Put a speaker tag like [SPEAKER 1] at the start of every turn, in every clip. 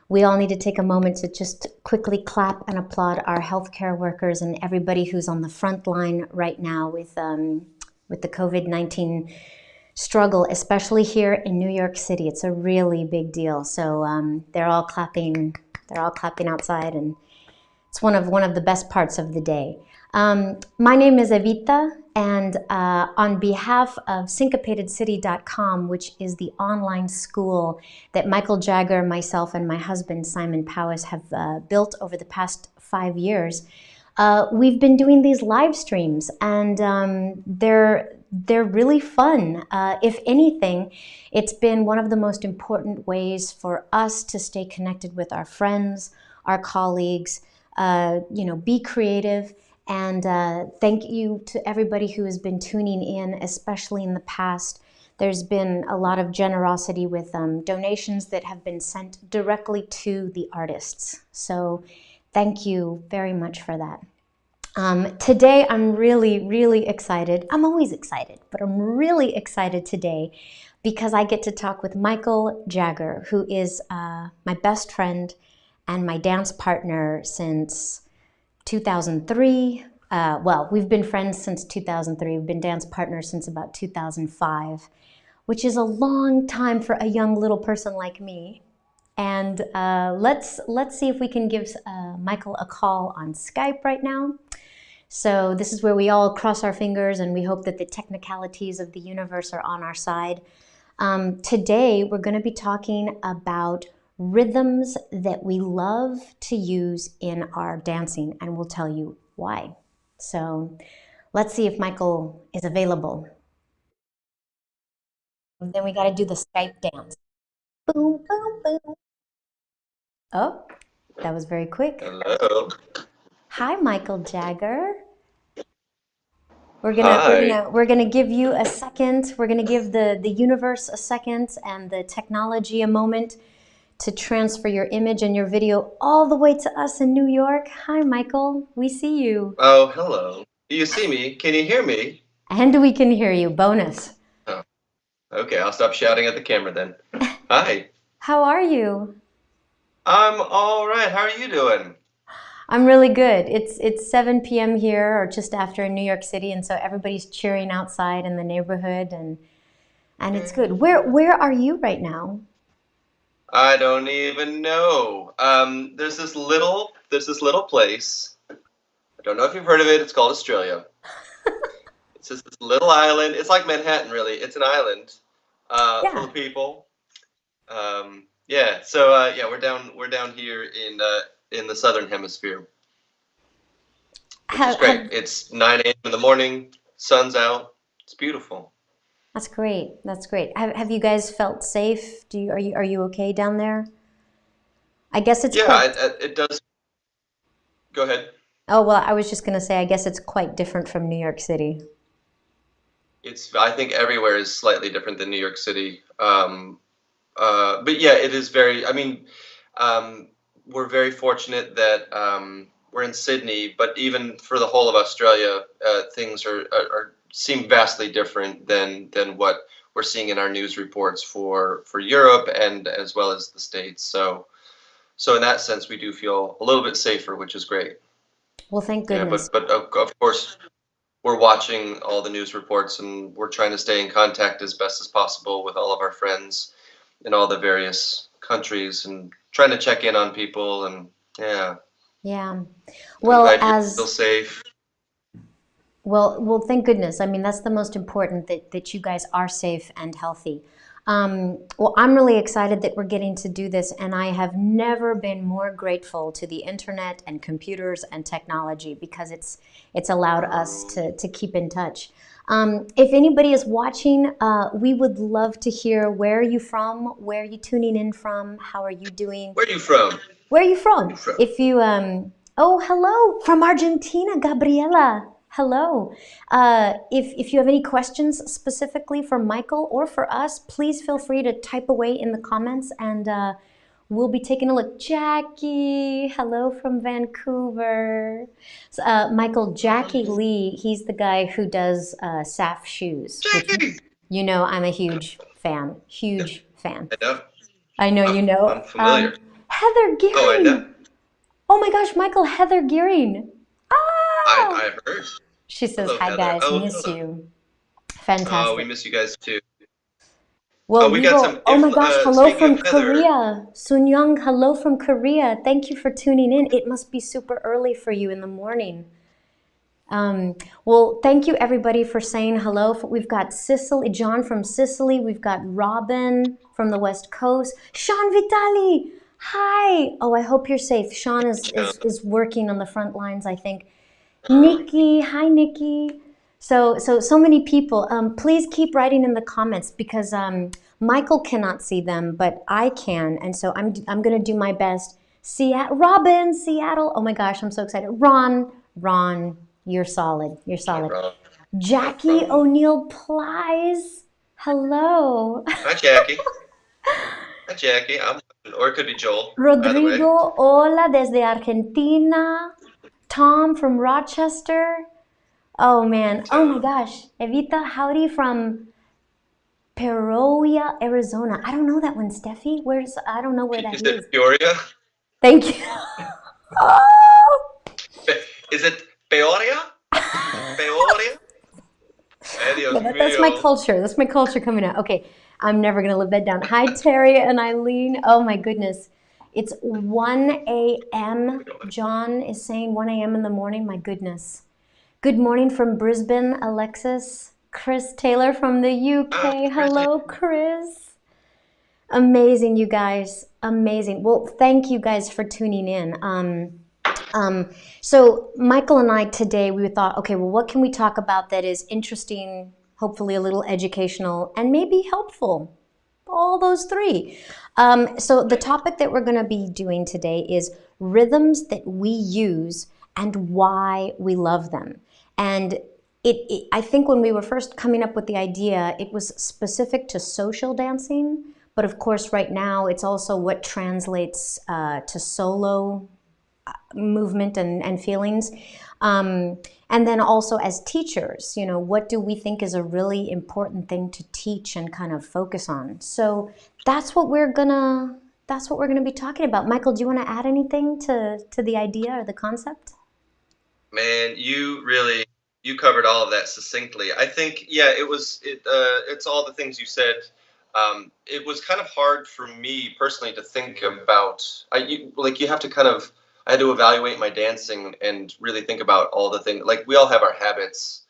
[SPEAKER 1] We all need to take a moment to just quickly clap and applaud our healthcare workers and everybody who's on the front line right now with the COVID-19 struggle, especially here in New York City. It's a really big deal. So they're all clapping. They're all clapping outside, and it's one of the best parts of the day. My name is Evita, and on behalf of syncopatedcity.com, which is the online school that Michael Jagger, myself, and my husband Simon Powis have built over the past 5 years, we've been doing these live streams, and they're really fun. If anything, it's been one of the most important ways for us to stay connected with our friends, our colleagues, be creative. And thank you to everybody who has been tuning in, especially in the past. There's been a lot of generosity with donations that have been sent directly to the artists. So thank you very much for that. Today, I'm really, really excited. I'm always excited, but I'm really excited today because I get to talk with Michael Jagger, who is my best friend and my dance partner since 2003. Well, we've been friends since 2003. We've been dance partners since about 2005, which is a long time for a young little person like me. And let's see if we can give Michael a call on Skype right now. So this is where we all cross our fingers and we hope that the technicalities of the universe are on our side. Today, we're going to be talking about rhythms that we love to use in our dancing, and we'll tell you why. So let's see if Michael is available. And then we got to do the Skype dance. Boom, boom, boom. Oh, that was very quick.
[SPEAKER 2] Hello.
[SPEAKER 1] Hi, Michael Jagger. We're gonna we're
[SPEAKER 2] Hi.
[SPEAKER 1] gonna we're gonna give you a second. We're gonna give the universe a second and the technology a moment to transfer your image and your video all the way to us in New York. Hi, Michael. We see you.
[SPEAKER 2] Oh, hello. Do you see me? Can you hear me?
[SPEAKER 1] And we can hear you. Bonus.
[SPEAKER 2] Oh, okay. I'll stop shouting at the camera then. Hi.
[SPEAKER 1] How are you?
[SPEAKER 2] I'm all right. How are you doing?
[SPEAKER 1] I'm really good. It's 7 p.m. here or just after in New York City, and so everybody's cheering outside in the neighborhood and it's good. Where are you right now?
[SPEAKER 2] I don't even know. There's this little place. I don't know if you've heard of it. It's called Australia. It's just this little island. It's like Manhattan, really. It's an island, full
[SPEAKER 1] Yeah.
[SPEAKER 2] of people. Yeah. So yeah, we're down here in the southern hemisphere, which is
[SPEAKER 1] Have,
[SPEAKER 2] great.
[SPEAKER 1] have
[SPEAKER 2] It's 9 a.m. in the morning, sun's out. It's beautiful.
[SPEAKER 1] That's great. That's great. Have you guys felt safe? Are you okay down there? I guess it's
[SPEAKER 2] Yeah,
[SPEAKER 1] quite.
[SPEAKER 2] it does. Go ahead.
[SPEAKER 1] Oh, well, I was just gonna say, I guess it's quite different from New York City.
[SPEAKER 2] I think everywhere is slightly different than New York City. But yeah, it is very, I mean, um, we're very fortunate that we're in Sydney, but even for the whole of Australia, things seem vastly different than what we're seeing in our news reports for Europe and as well as the States. So in that sense, we do feel a little bit safer, which is great.
[SPEAKER 1] Well, thank
[SPEAKER 2] Yeah,
[SPEAKER 1] goodness.
[SPEAKER 2] but of course, we're watching all the news reports and we're trying to stay in contact as best as possible with all of our friends in all the various countries and trying to check in on people. And yeah,
[SPEAKER 1] Yeah.
[SPEAKER 2] I'm
[SPEAKER 1] Well,
[SPEAKER 2] glad you feel safe.
[SPEAKER 1] thank goodness. I mean, that's the most important that you guys are safe and healthy. Well, I'm really excited that we're getting to do this, and I have never been more grateful to the internet and computers and technology because it's allowed us to keep in touch. If anybody is watching, we would love to hear where are you from, where are you tuning in from, how are you doing,
[SPEAKER 2] Where are you from?
[SPEAKER 1] where are you
[SPEAKER 2] Where are you
[SPEAKER 1] from?
[SPEAKER 2] from?
[SPEAKER 1] If you, oh, hello from Argentina, Gabriela. Hello. If you have any questions specifically for Michael or for us, please feel free to type away in the comments and we'll be taking a look. Jackie, hello from Vancouver. So, Michael, Jackie Lee, he's the guy who does SAF shoes, which
[SPEAKER 2] Jackie!
[SPEAKER 1] you know I'm a huge fan.
[SPEAKER 2] Yeah,
[SPEAKER 1] Huge fan.
[SPEAKER 2] I know.
[SPEAKER 1] I know you
[SPEAKER 2] I'm
[SPEAKER 1] know.
[SPEAKER 2] familiar.
[SPEAKER 1] Heather
[SPEAKER 2] Oh, I know.
[SPEAKER 1] Gearing. Oh my gosh, Michael, Heather Gearing. Ah!
[SPEAKER 2] I've heard.
[SPEAKER 1] She says,
[SPEAKER 2] Hello,
[SPEAKER 1] hi
[SPEAKER 2] Heather.
[SPEAKER 1] guys,
[SPEAKER 2] Oh,
[SPEAKER 1] miss
[SPEAKER 2] hello.
[SPEAKER 1] you.
[SPEAKER 2] Oh, we
[SPEAKER 1] Fantastic.
[SPEAKER 2] miss you guys too.
[SPEAKER 1] Well,
[SPEAKER 2] Oh, we
[SPEAKER 1] we
[SPEAKER 2] got
[SPEAKER 1] will.
[SPEAKER 2] some.
[SPEAKER 1] Oh
[SPEAKER 2] If
[SPEAKER 1] my gosh, hello
[SPEAKER 2] speaking
[SPEAKER 1] from
[SPEAKER 2] of Heather,
[SPEAKER 1] Korea. Sun Young, hello from Korea. Thank you for tuning in. It must be super early for you in the morning. Um, well, thank you everybody for saying hello. We've got Sicily, John from Sicily. We've got Robin from the West Coast. Sean Vitali, hi. Oh, I hope you're safe. Sean is,
[SPEAKER 2] John.
[SPEAKER 1] is, is working on the front lines, I think.
[SPEAKER 2] Oh,
[SPEAKER 1] Nikki, hi Nikki. So many people. Please keep writing in the comments because Michael cannot see them, but I can, and so I'm gonna do my best. Seattle, Robin, Seattle. Oh my gosh, I'm so excited. Ron, you're solid. You're
[SPEAKER 2] no
[SPEAKER 1] solid.
[SPEAKER 2] problem. No
[SPEAKER 1] Jackie
[SPEAKER 2] problem.
[SPEAKER 1] O'Neill Plies. Hello.
[SPEAKER 2] Hi, Jackie. Hi, Jackie. Or it could be Joel. Either way.
[SPEAKER 1] Rodrigo, hola desde Argentina. Tom from Rochester. Oh man. Oh my
[SPEAKER 2] Tom.
[SPEAKER 1] gosh. Evita, howdy from Peoria, Arizona. I don't know that one, Steffi. I don't know where that
[SPEAKER 2] Is it
[SPEAKER 1] is.
[SPEAKER 2] Peoria?
[SPEAKER 1] Thank you. Oh!
[SPEAKER 2] Is it Peoria? Peoria? Ay, Dios
[SPEAKER 1] Yeah, that's my
[SPEAKER 2] mío.
[SPEAKER 1] culture. That's my culture coming out. Okay, I'm never gonna live that down. Hi, Terry and Eileen. Oh my goodness. It's 1 a.m. John is saying 1 a.m. in the morning. My goodness. Good morning from Brisbane, Alexis. Chris Taylor from the
[SPEAKER 2] Ah,
[SPEAKER 1] UK.
[SPEAKER 2] Chrissy.
[SPEAKER 1] Hello, Chris. Amazing, you guys. Amazing. Well, thank you guys for tuning in. Um, so Michael and I today we thought, okay, well, what can we talk about that is interesting, hopefully a little educational, and maybe helpful? All those three. So the topic that we're going to be doing today is rhythms that we use and why we love them. And I think when we were first coming up with the idea, it was specific to social dancing. But of course, right now, it's also what translates to solo movement and feelings. And then also as teachers, what do we think is a really important thing to teach and kind of focus on? So that's what we're gonna be talking about. Michael, do you want to add anything to the idea or the concept?
[SPEAKER 2] Man, you covered all of that succinctly. I think yeah, it's all the things you said. It was kind of hard for me personally to think about. You have to kind of I had to evaluate my dancing and really think about all the things. Like we all have our habits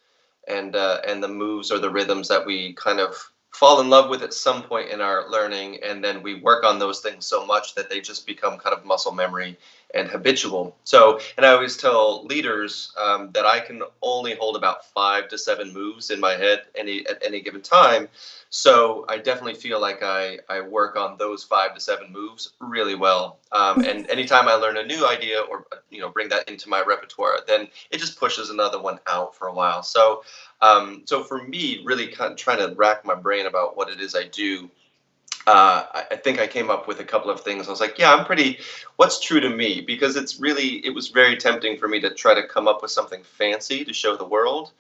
[SPEAKER 2] and the moves or the rhythms that we kind of fall in love with at some point in our learning, and then we work on those things so much that they just become kind of muscle memory and habitual. So, and I always tell leaders that I can only hold about 5 to 7 moves in my head at any given time. So I definitely feel like I work on those 5 to 7 moves really well. And anytime I learn a new idea or bring that into my repertoire, then it just pushes another one out for a while. So for me, really kind of trying to rack my brain about what it is I do, I think I came up with a couple of things. I was like, yeah, what's true to me? Because it was very tempting for me to try to come up with something fancy to show the world.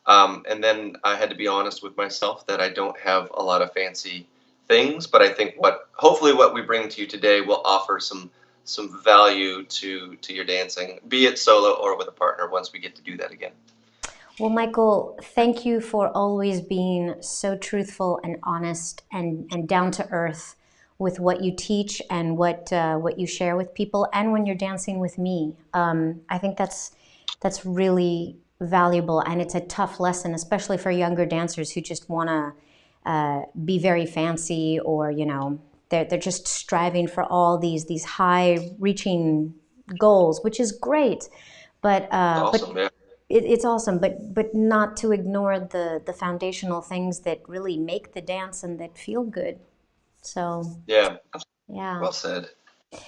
[SPEAKER 2] And then I had to be honest with myself that I don't have a lot of fancy things, but I think hopefully what we bring to you today will offer some value to your dancing, be it solo or with a partner once we get to do that again.
[SPEAKER 1] Well, Michael, thank you for always being so truthful and honest and down to earth with what you teach and what you share with people, and when you're dancing with me. I think that's really valuable, and it's a tough lesson, especially for younger dancers who just want to be very fancy, or they're just striving for all these high reaching goals, which is great. But
[SPEAKER 2] It's
[SPEAKER 1] uh,
[SPEAKER 2] awesome,
[SPEAKER 1] but
[SPEAKER 2] yeah.
[SPEAKER 1] it's awesome, but not to ignore the foundational things that really make the dance and that feel good. So
[SPEAKER 2] Yeah.
[SPEAKER 1] yeah.
[SPEAKER 2] Well said.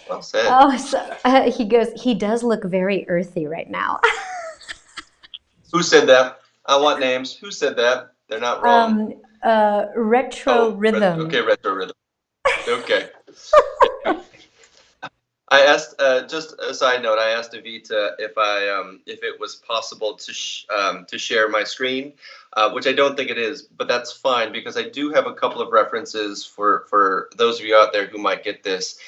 [SPEAKER 2] Well said.
[SPEAKER 1] Oh, so he does look very earthy right now.
[SPEAKER 2] Who said that? I want names. Who said that? They're not wrong.
[SPEAKER 1] Retro
[SPEAKER 2] Oh, okay,
[SPEAKER 1] rhythm.
[SPEAKER 2] retro rhythm. Okay. Yeah. I asked, just a side note, I asked Evita if it was possible to share my screen, which I don't think it is, but that's fine because I do have a couple of references for those of you out there who might get this.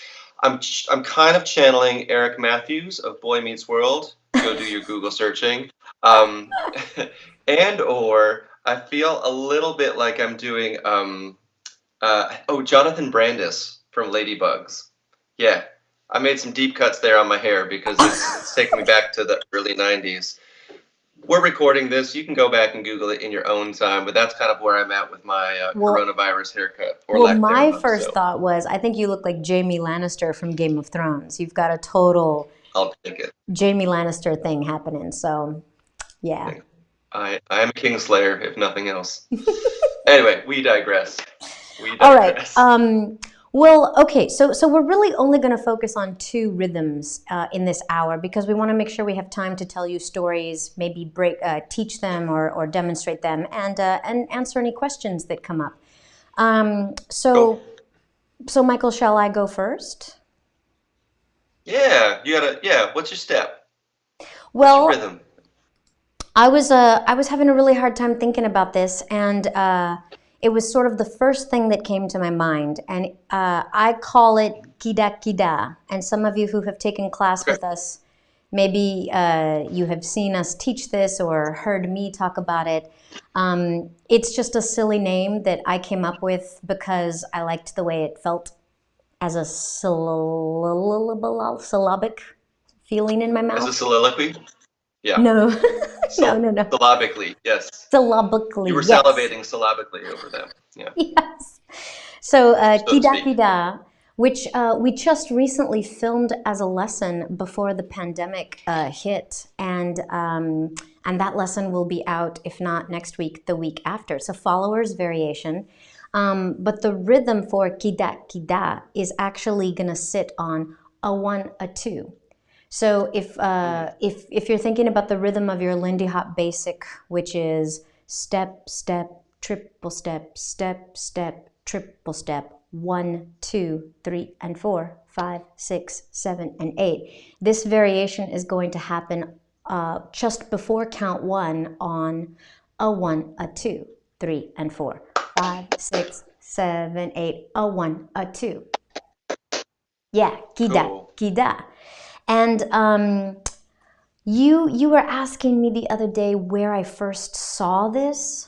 [SPEAKER 2] I'm kind of channeling Eric Matthews of Boy Meets World. Go do your Google searching. Um, and or I feel a little bit like I'm doing Jonathan Brandis from Ladybugs. Yeah, I made some deep cuts there on my hair because it's taking me back to the early '90s. We're recording this. You can go back and Google it in your own time, but that's kind of where I'm at with my
[SPEAKER 1] Well,
[SPEAKER 2] coronavirus haircut, or
[SPEAKER 1] well,
[SPEAKER 2] lack
[SPEAKER 1] my
[SPEAKER 2] thereof.
[SPEAKER 1] first
[SPEAKER 2] So
[SPEAKER 1] thought was, I think you look like Jaime Lannister from Game of Thrones. You've got a total
[SPEAKER 2] I'll take it.
[SPEAKER 1] Jaime Lannister thing happening. So, yeah.
[SPEAKER 2] I am a Kingslayer, if nothing else. Anyway, we digress. We
[SPEAKER 1] All right.
[SPEAKER 2] digress.
[SPEAKER 1] Well, okay. So we're really only going to focus on two rhythms in this hour because we want to make sure we have time to tell you stories, maybe teach them or demonstrate them, and answer any questions that come up. Um,
[SPEAKER 2] Cool.
[SPEAKER 1] so so Michael, shall I go first?
[SPEAKER 2] Yeah, you gotta. Yeah, what's your step? What's your
[SPEAKER 1] Well,
[SPEAKER 2] rhythm?
[SPEAKER 1] I was having a really hard time thinking about this, and it was sort of the first thing that came to my mind, and I call it kida kida. And some of you who have taken class
[SPEAKER 2] Okay.
[SPEAKER 1] with us, maybe you have seen us teach this or heard me talk about it. It's just a silly name that I came up with because I liked the way it felt as a syllabic feeling in my
[SPEAKER 2] As a
[SPEAKER 1] mouth.
[SPEAKER 2] soliloquy? Yeah.
[SPEAKER 1] No, no,
[SPEAKER 2] Syl
[SPEAKER 1] no, no.
[SPEAKER 2] syllabically, yes. You
[SPEAKER 1] Syllabically,
[SPEAKER 2] were
[SPEAKER 1] yes.
[SPEAKER 2] salivating syllabically over them. Yeah,
[SPEAKER 1] Yes. So,
[SPEAKER 2] so to
[SPEAKER 1] Kida
[SPEAKER 2] speak.
[SPEAKER 1] Kida, which we just recently filmed as a lesson before the pandemic hit, and that lesson will be out, if not next week, the week after. So, followers variation. But the rhythm for Kida Kida is actually going to sit on a one, a two. So
[SPEAKER 2] Mm.
[SPEAKER 1] if you're thinking about the rhythm of your Lindy Hop basic, which is step, step, triple step, step, step, triple step, 1, 2, 3, and 4, 5, 6, 7, and 8. This variation is going to happen just before count 1 on a 1, a 2, 3, and 4, 5, 6, 7, 8, a 1, a 2. Yeah, kida,
[SPEAKER 2] Cool.
[SPEAKER 1] kida. And you were asking me the other day where I first saw this,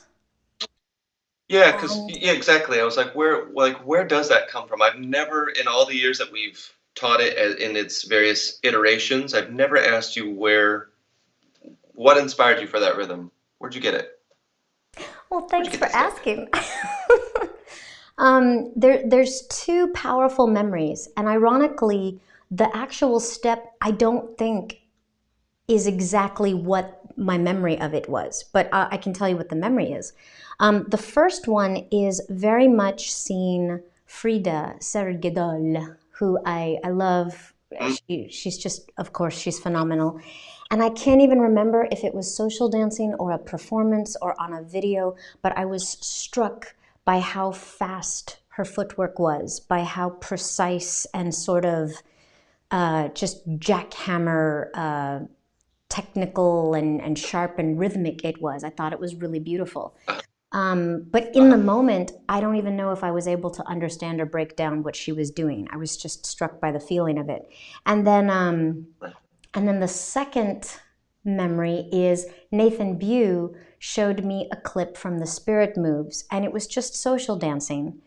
[SPEAKER 2] Yeah, because
[SPEAKER 1] and
[SPEAKER 2] yeah, exactly. I was where does that come from? I've never, in all the years that we've taught it in its various iterations, I've never asked you what inspired you for that rhythm? Where'd you get it?
[SPEAKER 1] well,
[SPEAKER 2] Where'd you
[SPEAKER 1] thanks
[SPEAKER 2] get
[SPEAKER 1] for
[SPEAKER 2] that step?
[SPEAKER 1] asking. There's two powerful memories, and ironically, the actual step I don't think is exactly what my memory of it was, but I can tell you what the memory is. The first one is very much seeing Frida Sergedol, who I love.
[SPEAKER 2] Mm,
[SPEAKER 1] She's just, of course, she's phenomenal. And I can't even remember if it was social dancing or a performance or on a video, but I was struck by how fast her footwork was, by how precise and sort of just jackhammer technical and sharp and rhythmic it was. I thought it was really beautiful.
[SPEAKER 2] uh,
[SPEAKER 1] But in the
[SPEAKER 2] uh,
[SPEAKER 1] moment, I don't even know if I was able to understand or break down what she was doing. I was just struck by the feeling of it. And then, um, and then the second memory is Nathan Bew showed me a clip from the Spirit Moves, and it was just social dancing.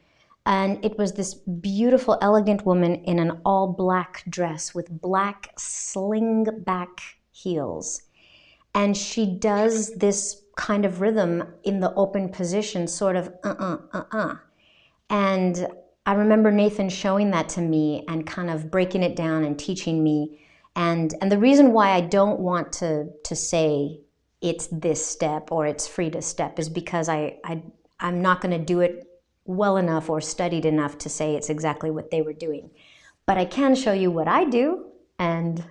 [SPEAKER 1] And it was this beautiful, elegant woman in an all black dress with black sling back heels. And she does this kind of rhythm in the open position, sort of And I remember Nathan showing that to me and kind of breaking it down and teaching me. And the reason why I don't want to say it's this step or it's Frida's step is because I'm not going to do it well enough or studied enough to say it's exactly what they were doing. But I can show you what I do and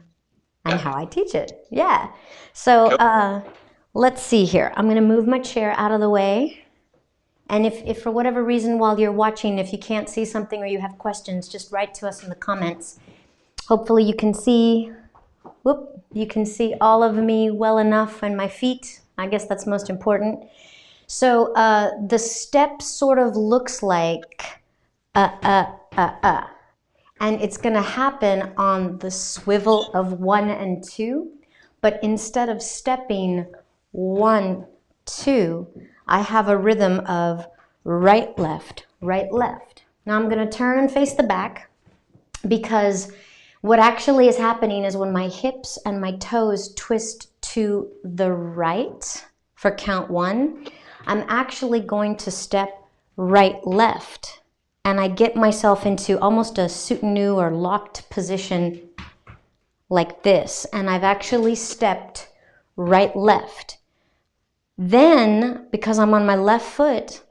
[SPEAKER 1] and
[SPEAKER 2] yeah.
[SPEAKER 1] how I teach it. Yeah. So
[SPEAKER 2] Cool.
[SPEAKER 1] let's see here. I'm going to move my chair out of the way. And if for whatever reason while you're watching, if you can't see something or you have questions, just write to us in the comments. Hopefully you can see all of me well enough and my feet. I guess that's most important. So the step sort of looks like uh, uh, uh. And it's going to happen on the swivel of 1 and 2. But instead of stepping 1, 2, I have a rhythm of right, left, right, left. Now I'm going to turn and face the back, because what actually is happening is when my hips and my toes twist to the right for count 1, I'm actually going to step right, left. And I get myself into almost a soutenu or locked position like this. And I've actually stepped right, left. Then, because I'm on my left foot,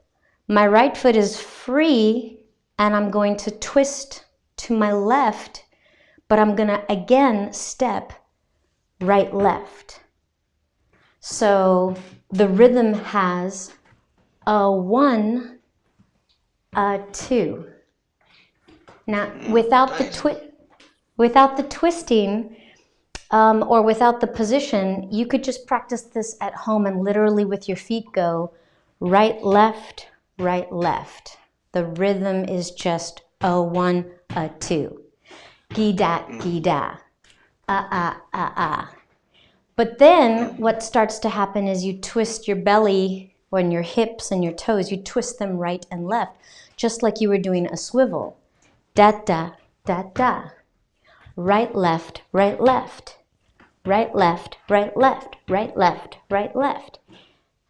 [SPEAKER 1] my right foot is free and I'm going to twist to my left, but I'm going to again step right, left. So the rhythm has a 1, a 2. Now,
[SPEAKER 2] Nice.
[SPEAKER 1] without the twisting, or without the position, you could just practice this at home and literally with your feet go right, left, right, left. The rhythm is just a 1, a 2. Gi-da, gi-da. Ah, ah, ah. But then what starts to happen is you twist your belly or your hips and your toes, you twist them right and left, just like you were doing a swivel. Da, da, da, da. Right, left, right, left. Right, left, right, left, right, left, right, left.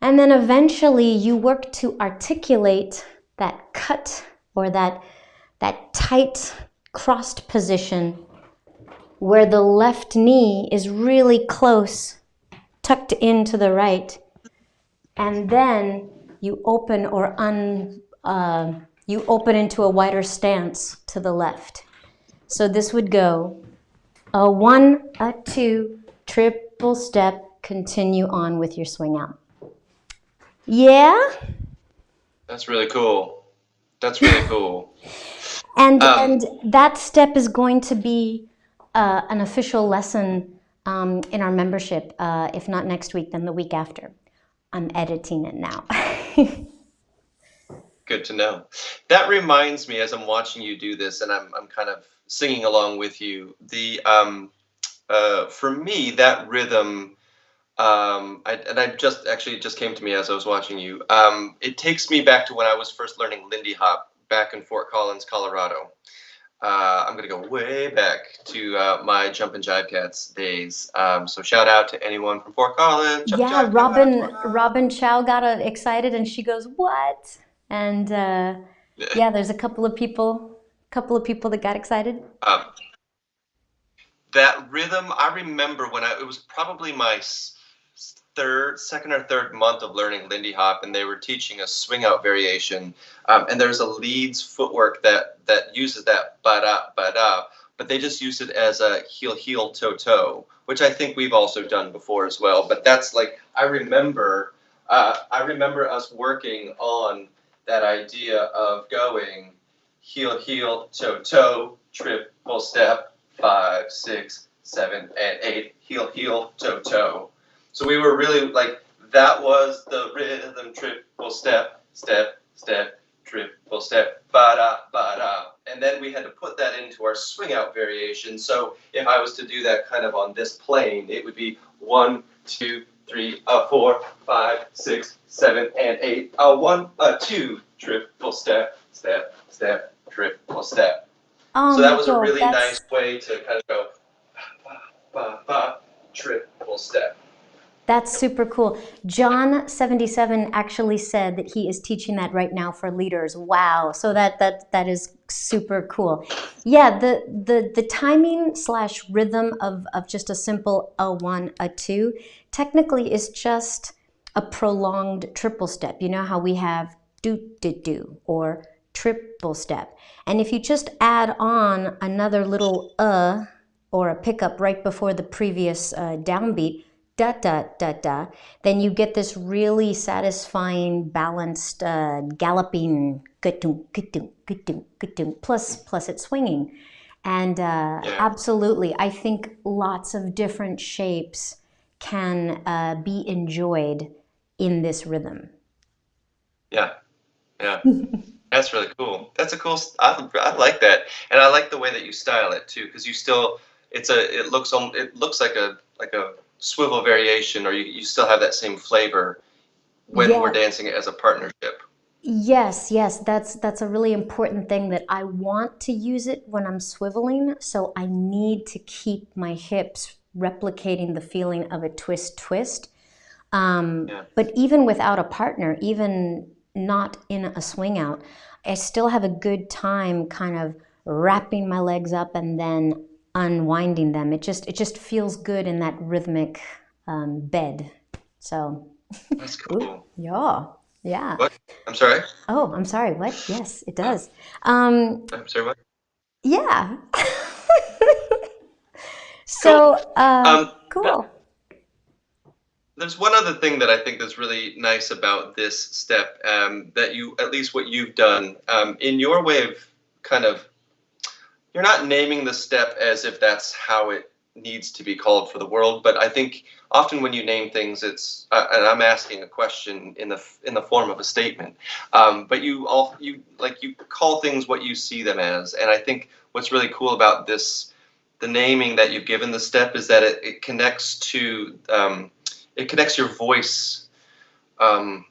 [SPEAKER 1] And then eventually you work to articulate that cut or that tight crossed position where the left knee is really close, tucked into the right, and then you open you open into a wider stance to the left. So this would go a 1, a 2, triple step, continue on with your swing out. Yeah?
[SPEAKER 2] That's really cool. That's really cool.
[SPEAKER 1] And that step is going to be an official lesson in our membership. If not next week, then the week after. I'm editing it now.
[SPEAKER 2] Good to know. That reminds me, as I'm watching you do this, and I'm kind of singing along with you. For me, that rhythm, it just came to me as I was watching you. It takes me back to when I was first learning Lindy Hop back in Fort Collins, Colorado. I'm gonna go way back to my Jumpin' Jive Cats days. So shout out to anyone from Fort Collins. Jumpin'
[SPEAKER 1] Yeah,
[SPEAKER 2] Jive Cats.
[SPEAKER 1] Robin Chow got excited and she goes, "What?" And yeah, there's a couple of people that got excited.
[SPEAKER 2] Um, that rhythm, I remember when it was probably my second or third month of learning Lindy Hop, and they were teaching a swing out variation. And there's a leads footwork that uses that ba-da, but they just use it as a heel, toe, which I think we've also done before as well. But that's like, I remember us working on that idea of going heel, toe, triple step, 5, 6, 7, and 8, heel, toe. So we were really like, that was the rhythm, triple step, triple step, ba-da. And then we had to put that into our swing out variation. So if I was to do that kind of on this plane, it would be 1, 2, 3, 4, 5, 6, 7, and 8. 1, 2, triple step, triple step.
[SPEAKER 1] Oh,
[SPEAKER 2] So that was a
[SPEAKER 1] Miko,
[SPEAKER 2] really nice way to kind of go triple step.
[SPEAKER 1] that's super cool. John 77 actually said that he is teaching that right now for leaders. Wow. So that is super cool. Yeah, the timing slash rhythm of just a simple a 1, a 2 technically is just a prolonged triple step. You know how we have do or triple step. And if you just add on another little or a pickup right before the previous downbeat, da da da da, then you get this really satisfying, balanced, galloping, plus it's swinging. And
[SPEAKER 2] Yeah,
[SPEAKER 1] absolutely, I think lots of different shapes can be enjoyed in this rhythm.
[SPEAKER 2] yeah, yeah. That's really cool. That's a cool. I like that, and I like the way that you style it too, because you still it looks like a swivel variation, or you still have that same flavor when we're
[SPEAKER 1] Yeah.
[SPEAKER 2] dancing it as a partnership.
[SPEAKER 1] Yes, yes, that's a really important thing that I want to use it when I'm swiveling, so I need to keep my hips replicating the feeling of a twist twist.
[SPEAKER 2] Yeah.
[SPEAKER 1] But even without a partner, even not in a swing out, I still have a good time kind of wrapping my legs up and then unwinding them. It just feels good in that rhythmic bed. So,
[SPEAKER 2] That's
[SPEAKER 1] ooh,
[SPEAKER 2] cool.
[SPEAKER 1] yeah, yeah.
[SPEAKER 2] What? I'm sorry.
[SPEAKER 1] Oh, I'm sorry. What? Yes, it
[SPEAKER 2] Uh,
[SPEAKER 1] does. Um,
[SPEAKER 2] I'm sorry. What?
[SPEAKER 1] yeah.
[SPEAKER 2] Cool.
[SPEAKER 1] So,
[SPEAKER 2] But
[SPEAKER 1] cool.
[SPEAKER 2] there's one other thing that I think that's really nice about this step, that you, at least what you've done, in your way of kind of, you're not naming the step as if that's how it needs to be called for the world, but I think often when you name things, it's, and I'm asking a question in the form of a statement, but you call things what you see them as, and I think what's really cool about this, the naming that you've given the step, is that it connects to it connects your voice, um,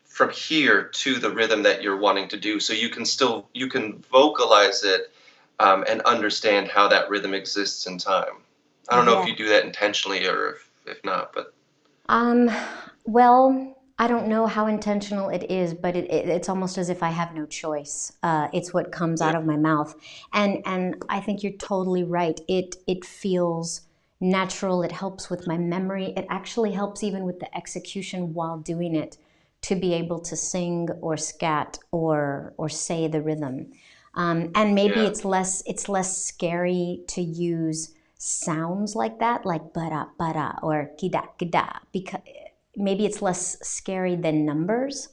[SPEAKER 2] from here to the rhythm that you're wanting to do, so you can vocalize it, and understand how that rhythm exists in time. I don't know if
[SPEAKER 1] Yeah.
[SPEAKER 2] you do that intentionally or if not, but
[SPEAKER 1] Um, well, I don't know how intentional it is, but it's almost as if I have no choice. It's what comes
[SPEAKER 2] yeah,
[SPEAKER 1] out of my mouth, and I think you're totally right. It feels natural. It helps with my memory. It actually helps even with the execution while doing it, to be able to sing or scat or say the rhythm. And maybe
[SPEAKER 2] yeah,
[SPEAKER 1] it's less scary to use sounds like that, like bara bara or kida kida, because maybe it's less scary than numbers,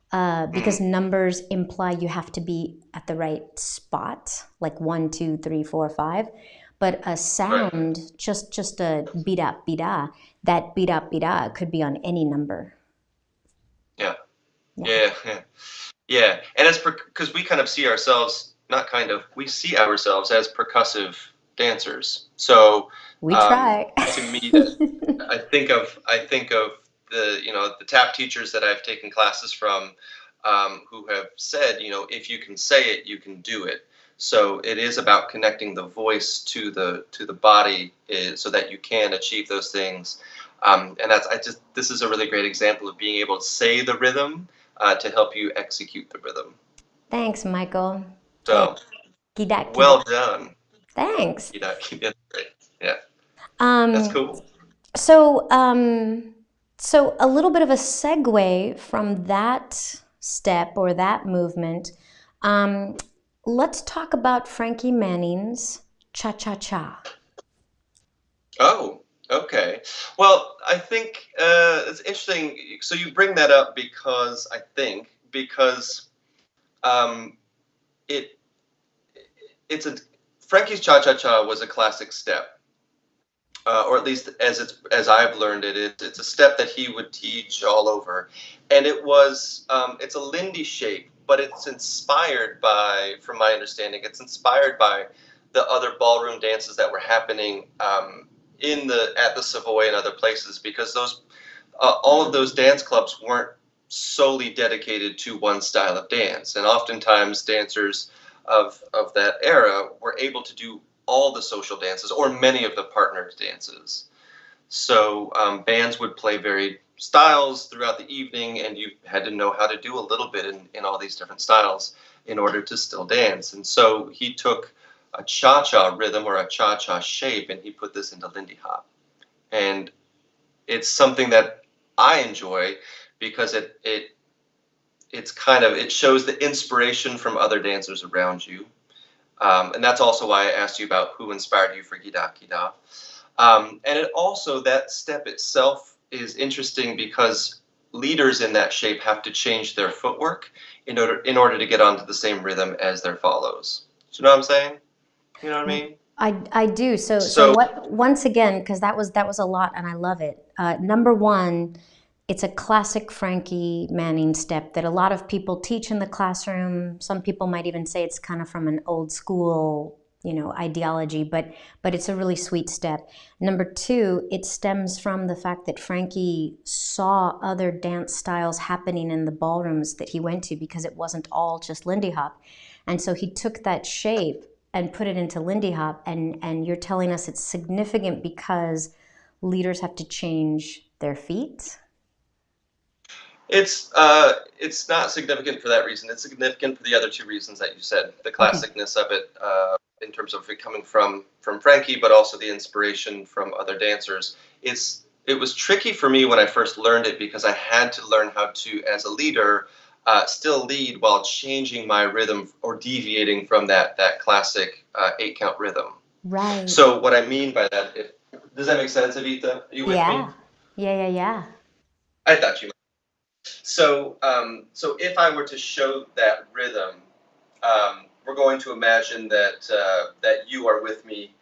[SPEAKER 1] because
[SPEAKER 2] mm,
[SPEAKER 1] numbers imply you have to be at the right spot, like 1, 2, 3, 4, 5. But a
[SPEAKER 2] right,
[SPEAKER 1] sound, just a bida bida, that bida bida could be on any number.
[SPEAKER 2] yeah,
[SPEAKER 1] Yeah,
[SPEAKER 2] yeah, yeah, yeah. And it's because we kind of see ourselves, not kind of, we see ourselves as percussive dancers. So,
[SPEAKER 1] we try.
[SPEAKER 2] to me, that I think of the tap teachers that I've taken classes from, who have said, if you can say it, you can do it. So it is about connecting the voice to the body, so that you can achieve those things. And that's I just this is a really great example of being able to say the rhythm, to help you execute the rhythm.
[SPEAKER 1] Thanks, Michael. Hey,
[SPEAKER 2] So
[SPEAKER 1] kida kida.
[SPEAKER 2] well done.
[SPEAKER 1] Thanks.
[SPEAKER 2] That's great. Yeah, that's
[SPEAKER 1] Um,
[SPEAKER 2] cool.
[SPEAKER 1] So, so a little bit of a segue from that step or that movement. Um, let's talk about Frankie Manning's Cha Cha Cha.
[SPEAKER 2] Oh, okay. Well, I think, it's interesting. So you bring that up because I think because, um, it it's a Frankie's Cha Cha Cha was a classic step, or at least as I've learned it, it's a step that he would teach all over, and it's a Lindy shape, but it's inspired by, from my understanding, it's inspired by the other ballroom dances that were happening, in the at the Savoy and other places, because those all of those dance clubs weren't solely dedicated to one style of dance, and oftentimes dancers of that era were able to do all the social dances or many of the partner dances. So, bands would play varied styles throughout the evening, and you had to know how to do a little bit in all these different styles in order to still dance. And so he took a cha-cha rhythm or a cha-cha shape, and he put this into Lindy Hop. And it's something that I enjoy because it shows the inspiration from other dancers around you, and that's also why I asked you about who inspired you for Gida Gida. And it also, that step itself is interesting because leaders in that shape have to change their footwork in order to get onto the same rhythm as their follows. Do you know what I'm saying? You know what I mean?
[SPEAKER 1] I do. So
[SPEAKER 2] So
[SPEAKER 1] what? Once again, because that was a lot, and I love it. Number one, it's a classic Frankie Manning step that a lot of people teach in the classroom. Some people might even say it's kind of from an old school, ideology, but it's a really sweet step. Number two, it stems from the fact that Frankie saw other dance styles happening in the ballrooms that he went to, because it wasn't all just Lindy Hop. And so he took that shape and put it into Lindy Hop, and you're telling us it's significant because leaders have to change their feet?
[SPEAKER 2] It's not significant for that reason. It's significant for the other two reasons that you said. The
[SPEAKER 1] Okay.
[SPEAKER 2] classicness of it, in terms of it coming from Frankie, but also the inspiration from other dancers. It was tricky for me when I first learned it, because I had to learn how to, as a leader, still lead while changing my rhythm or deviating from that classic 8 count rhythm.
[SPEAKER 1] Right.
[SPEAKER 2] So what I mean by that, does that make sense, Evita? Are you with me?
[SPEAKER 1] Yeah. Yeah, yeah, yeah.
[SPEAKER 2] I thought you. So if I were to show that rhythm, we're going to imagine that you are with me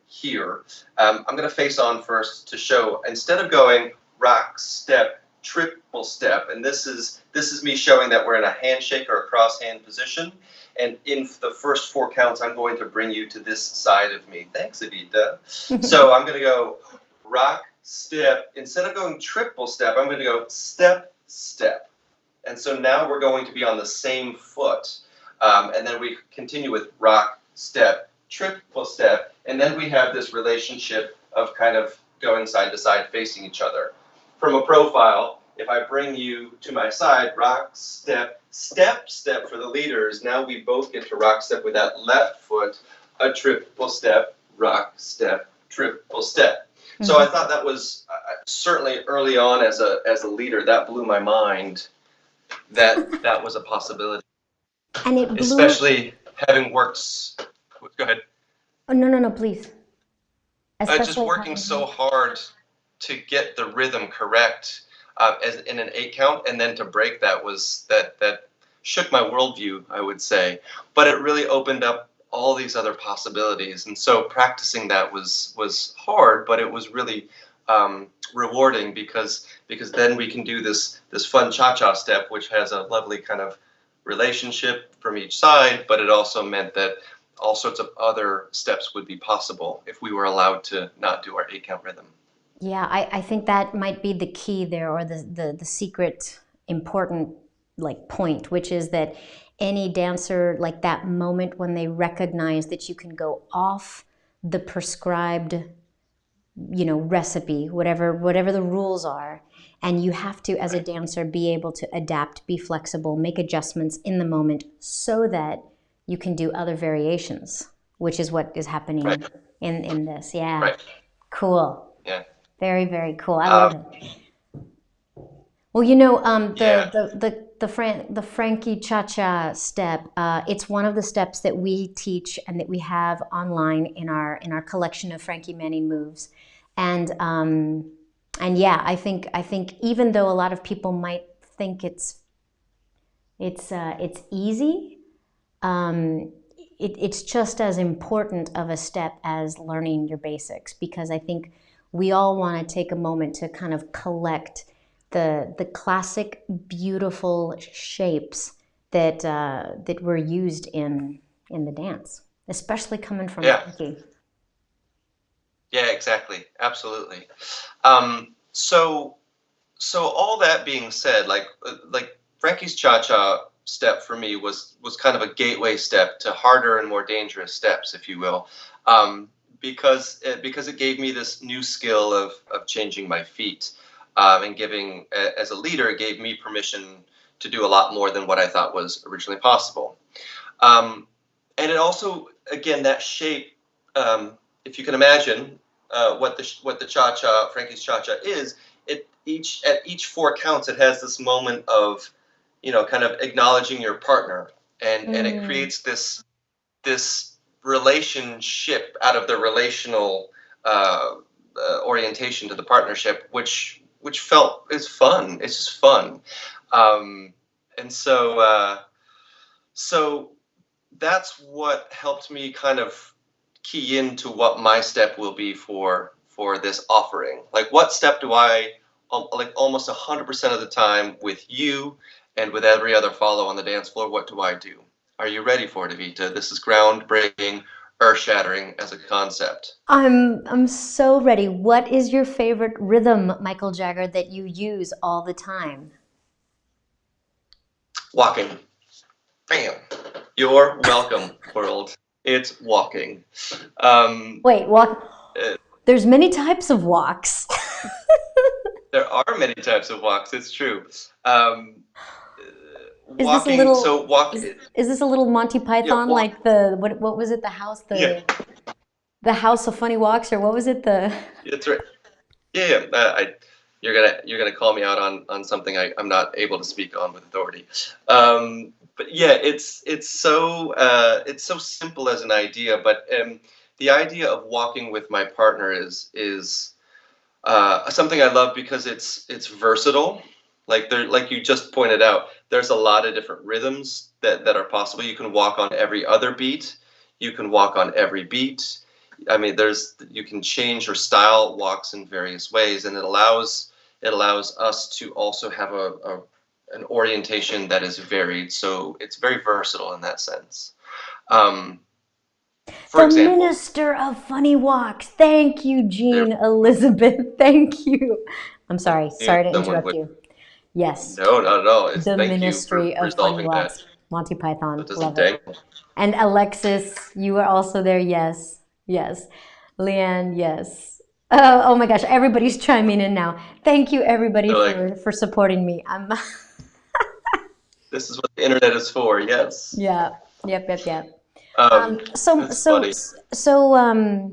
[SPEAKER 2] here. I'm going to face on first to show, instead of going rock, step, triple step, and this is me showing that we're in a handshake or a cross hand position. And in the first 4 counts, I'm going to bring you to this side of me. Thanks, Evita. So I'm going to go rock, step. Instead of going triple step, I'm going to go step, step. And so now we're going to be on the same foot. And then we continue with rock, step, triple step. And then we have this relationship of kind of going side to side, facing each other. From a profile, if I bring you to my side, rock, step, step, step for the leaders, now we both get to rock, step with that left foot, a triple step, rock, step, triple step. So I thought that was certainly early on as a leader, that blew my mind, that was a possibility,
[SPEAKER 1] And it blew.
[SPEAKER 2] especially having worked. Go ahead.
[SPEAKER 1] Oh, no, no, no, please.
[SPEAKER 2] Just
[SPEAKER 1] Especially
[SPEAKER 2] working
[SPEAKER 1] having.
[SPEAKER 2] so hard to get the rhythm correct, as in an 8 count, and then to break that shook my worldview, I would say. But it really opened up all these other possibilities, and so practicing that was hard, but it was really rewarding, because then we can do this fun cha-cha step, which has a lovely kind of relationship from each side, but it also meant that all sorts of other steps would be possible if we were allowed to not do our 8 count rhythm.
[SPEAKER 1] Yeah, I think that might be the key there, or the secret important like point, which is that any dancer, like that moment when they recognize that you can go off the prescribed, recipe, whatever the rules are, and you have to, as a
[SPEAKER 2] Right,
[SPEAKER 1] dancer, be able to adapt, be flexible, make adjustments in the moment so that you can do other variations, which is what is happening
[SPEAKER 2] right,
[SPEAKER 1] in this. Yeah.
[SPEAKER 2] right.
[SPEAKER 1] Cool.
[SPEAKER 2] Yeah.
[SPEAKER 1] Very, very cool. I
[SPEAKER 2] Um,
[SPEAKER 1] love it. Well,
[SPEAKER 2] yeah.
[SPEAKER 1] the Frankie Cha Cha step. It's one of the steps that we teach and that we have online in our collection of Frankie Manning moves, and yeah, I think even though a lot of people might think it's easy, um, it's just as important of a step as learning your basics, because I think we all want to take a moment to kind of collect the classic beautiful shapes that were used in the dance, especially coming from
[SPEAKER 2] Yeah.
[SPEAKER 1] Frankie.
[SPEAKER 2] Yeah. Exactly. Absolutely. So all that being said, like Frankie's cha-cha step for me was kind of a gateway step to harder and more dangerous steps, if you will, um, because it gave me this new skill of changing my feet, and giving, as a leader, it gave me permission to do a lot more than what I thought was originally possible. Um, and it also, again, that shape, if you can imagine, what the cha-cha, Frankie's cha-cha is, at each 4 counts, it has this moment of, kind of acknowledging your partner, and it
[SPEAKER 1] Mm,
[SPEAKER 2] creates this relationship out of the relational, orientation to the partnership, which felt is fun. It's just fun, um, and so that's what helped me kind of key into what my step will be for this offering. Like, what step do I like almost 100% of the time with you and with every other follow on the dance floor. What do I do? Are you ready for it, Evita? This is groundbreaking, earth-shattering as a concept.
[SPEAKER 1] I'm so ready. What is your favorite rhythm, Michael Jagger, that you use all the time?
[SPEAKER 2] Walking. Bam. You're welcome, world. It's walking. Um,
[SPEAKER 1] Wait, walk.
[SPEAKER 2] uh,
[SPEAKER 1] There's many types of walks.
[SPEAKER 2] there are many types of walks. It's true. Um,
[SPEAKER 1] Is this a
[SPEAKER 2] walking.
[SPEAKER 1] little
[SPEAKER 2] So walk.
[SPEAKER 1] is this a little Monty
[SPEAKER 2] Yeah.
[SPEAKER 1] Python
[SPEAKER 2] Walk.
[SPEAKER 1] like the what was it,
[SPEAKER 2] Yeah.
[SPEAKER 1] the House of Funny Walks, or what was it, the
[SPEAKER 2] It's right. Yeah. Yeah. You're gonna call me out on something I'm not able to speak on with authority. But yeah, it's so simple as an idea, but the idea of walking with my partner is something I love because it's versatile. Like you just pointed out, there's a lot of different rhythms that are possible. You can walk on every other beat. You can walk on every beat. I mean, you can change your style walks in various ways, and it allows us to also have an orientation that is varied. So it's very versatile in that sense. Um, for
[SPEAKER 1] the
[SPEAKER 2] example,
[SPEAKER 1] Minister of Funny Walks. Thank you,
[SPEAKER 2] there
[SPEAKER 1] Jean Elizabeth. Thank you. I'm
[SPEAKER 2] I
[SPEAKER 1] sorry.
[SPEAKER 2] knew
[SPEAKER 1] Sorry to
[SPEAKER 2] someone
[SPEAKER 1] interrupt
[SPEAKER 2] would.
[SPEAKER 1] you. Yes,
[SPEAKER 2] No, not at all. It's
[SPEAKER 1] the
[SPEAKER 2] thank you for
[SPEAKER 1] Ministry of Funny
[SPEAKER 2] resolving that.
[SPEAKER 1] Walks. Monty
[SPEAKER 2] So
[SPEAKER 1] Python.
[SPEAKER 2] it doesn't
[SPEAKER 1] Love it.
[SPEAKER 2] dangle.
[SPEAKER 1] And Alexis, you are also there. Yes. Yes. Leanne, yes. Oh my gosh, everybody's chiming in now. Thank you, everybody,
[SPEAKER 2] They're like,
[SPEAKER 1] for supporting me.
[SPEAKER 2] this is what the internet is for. Yes.
[SPEAKER 1] Yeah. Yep, yep, yep.
[SPEAKER 2] Um,
[SPEAKER 1] So,
[SPEAKER 2] that's
[SPEAKER 1] so,
[SPEAKER 2] funny.
[SPEAKER 1] so,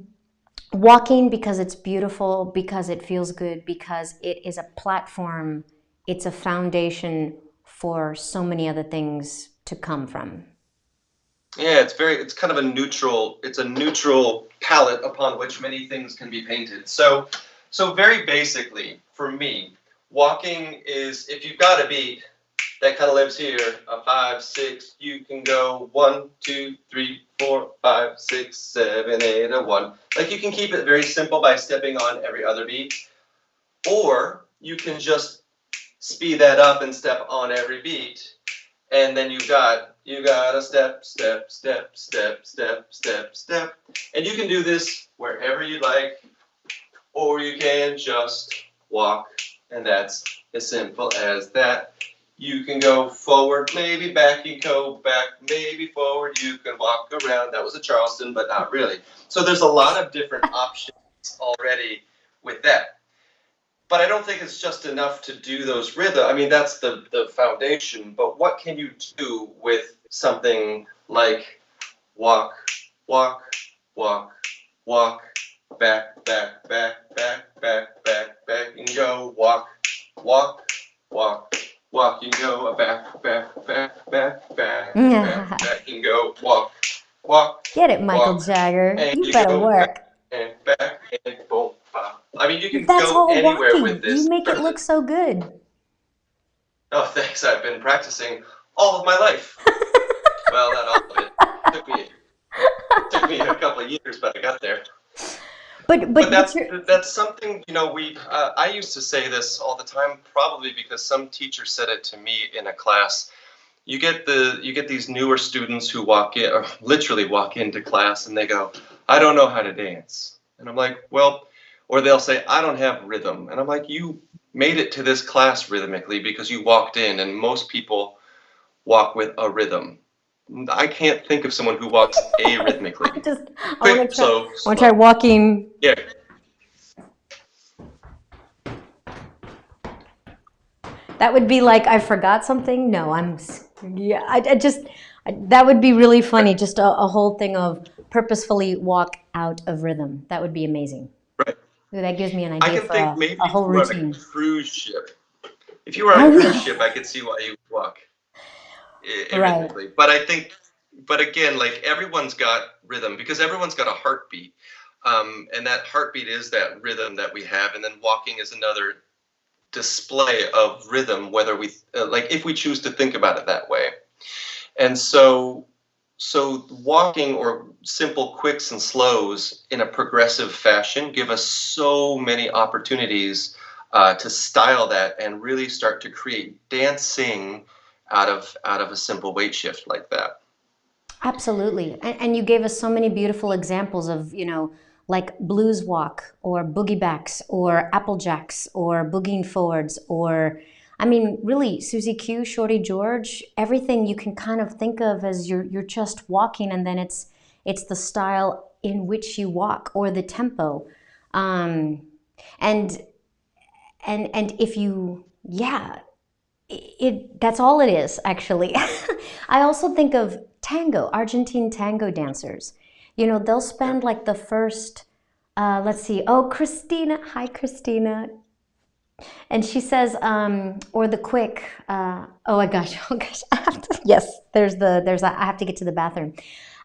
[SPEAKER 1] walking because it's beautiful, because it feels good, because it is a platform, it's a foundation for so many other things to come from.
[SPEAKER 2] Yeah, it's kind of it's a neutral palette upon which many things can be painted. So very basically, for me, walking is if you've got a beat that kind of lives here, a 5, 6, you can go 1, 2, 3, 4, 5, 6, 7, 8, a 1. Like you can keep it very simple by stepping on every other beat, or you can just speed that up and step on every beat, and then you got a step, step, step, step, step, step, step, and you can do this wherever you like, or you can just walk, and that's as simple as that. You can go forward, maybe back, you go back, maybe forward, you can walk around. That was a Charleston, but not really. So there's a lot of different options already with that. But I don't think it's just enough to do those rhythm. I mean, that's the foundation. But what can you do with something like walk, walk, walk, walk, back, back, back, back, back, back, back, and go walk, walk, walk, walk, and go back, back, back, back, back, back, back, and go walk, walk,
[SPEAKER 1] Get it, Michael
[SPEAKER 2] walk,
[SPEAKER 1] Jagger.
[SPEAKER 2] and
[SPEAKER 1] You
[SPEAKER 2] you
[SPEAKER 1] better
[SPEAKER 2] go back
[SPEAKER 1] work.
[SPEAKER 2] and back and boom. I mean, you can
[SPEAKER 1] That's
[SPEAKER 2] go
[SPEAKER 1] all
[SPEAKER 2] anywhere
[SPEAKER 1] walking.
[SPEAKER 2] with
[SPEAKER 1] You
[SPEAKER 2] this.
[SPEAKER 1] make it look so good.
[SPEAKER 2] Oh, thanks. I've been practicing all of my life. Well, not all of it. Took me a couple of years, but I got there.
[SPEAKER 1] But
[SPEAKER 2] But
[SPEAKER 1] but but
[SPEAKER 2] that's
[SPEAKER 1] you're
[SPEAKER 2] that's something, we I used to say this all the time, probably because some teacher said it to me in a class. You get these newer students who walk in or literally walk into class and they go, "I don't know how to dance." And I'm like, "Well," or they'll say, "I don't have rhythm." And I'm like, "You made it to this class rhythmically because you walked in, and most people walk with a rhythm. I can't think of someone who walks arrhythmically.
[SPEAKER 1] I want
[SPEAKER 2] Quick,
[SPEAKER 1] to try. I
[SPEAKER 2] slow,
[SPEAKER 1] want to try
[SPEAKER 2] slow.
[SPEAKER 1] walking.
[SPEAKER 2] Yeah,
[SPEAKER 1] That would be like I forgot something. No, yeah. I just that would be really funny.
[SPEAKER 2] right,
[SPEAKER 1] Just a whole thing of purposefully walk out of rhythm. That would be amazing.
[SPEAKER 2] right.
[SPEAKER 1] Ooh, that gives me an
[SPEAKER 2] I
[SPEAKER 1] idea
[SPEAKER 2] can
[SPEAKER 1] for
[SPEAKER 2] think maybe
[SPEAKER 1] a
[SPEAKER 2] if
[SPEAKER 1] whole
[SPEAKER 2] you were on a
[SPEAKER 1] routine.
[SPEAKER 2] cruise ship. If you were on a
[SPEAKER 1] Oh
[SPEAKER 2] cruise
[SPEAKER 1] yeah,
[SPEAKER 2] ship, I could see why you would walk
[SPEAKER 1] right.
[SPEAKER 2] arrhythmically. But again, like everyone's got rhythm because everyone's got a heartbeat. And that heartbeat is that rhythm that we have. And then walking is another display of rhythm, whether like if we choose to think about it that way. And so walking or simple quicks and slows in a progressive fashion give us so many opportunities to style that and really start to create dancing out of a simple weight shift like that.
[SPEAKER 1] Absolutely. And you gave us so many beautiful examples of, like blues walk or boogie backs or apple jacks or boogieing forwards or, I mean, really, Susie Q, Shorty George, everything you can kind of think of as you're just walking, and then it's the style in which you walk or the tempo. Um, and and if you, yeah, that's all it is actually. I also think of tango, Argentine tango dancers. They'll
[SPEAKER 2] Yeah.
[SPEAKER 1] spend like the first, let's see, oh, Christina, hi Christina, and she says, or the quick, oh my gosh, oh gosh, I have to, yes, I have to get to the bathroom.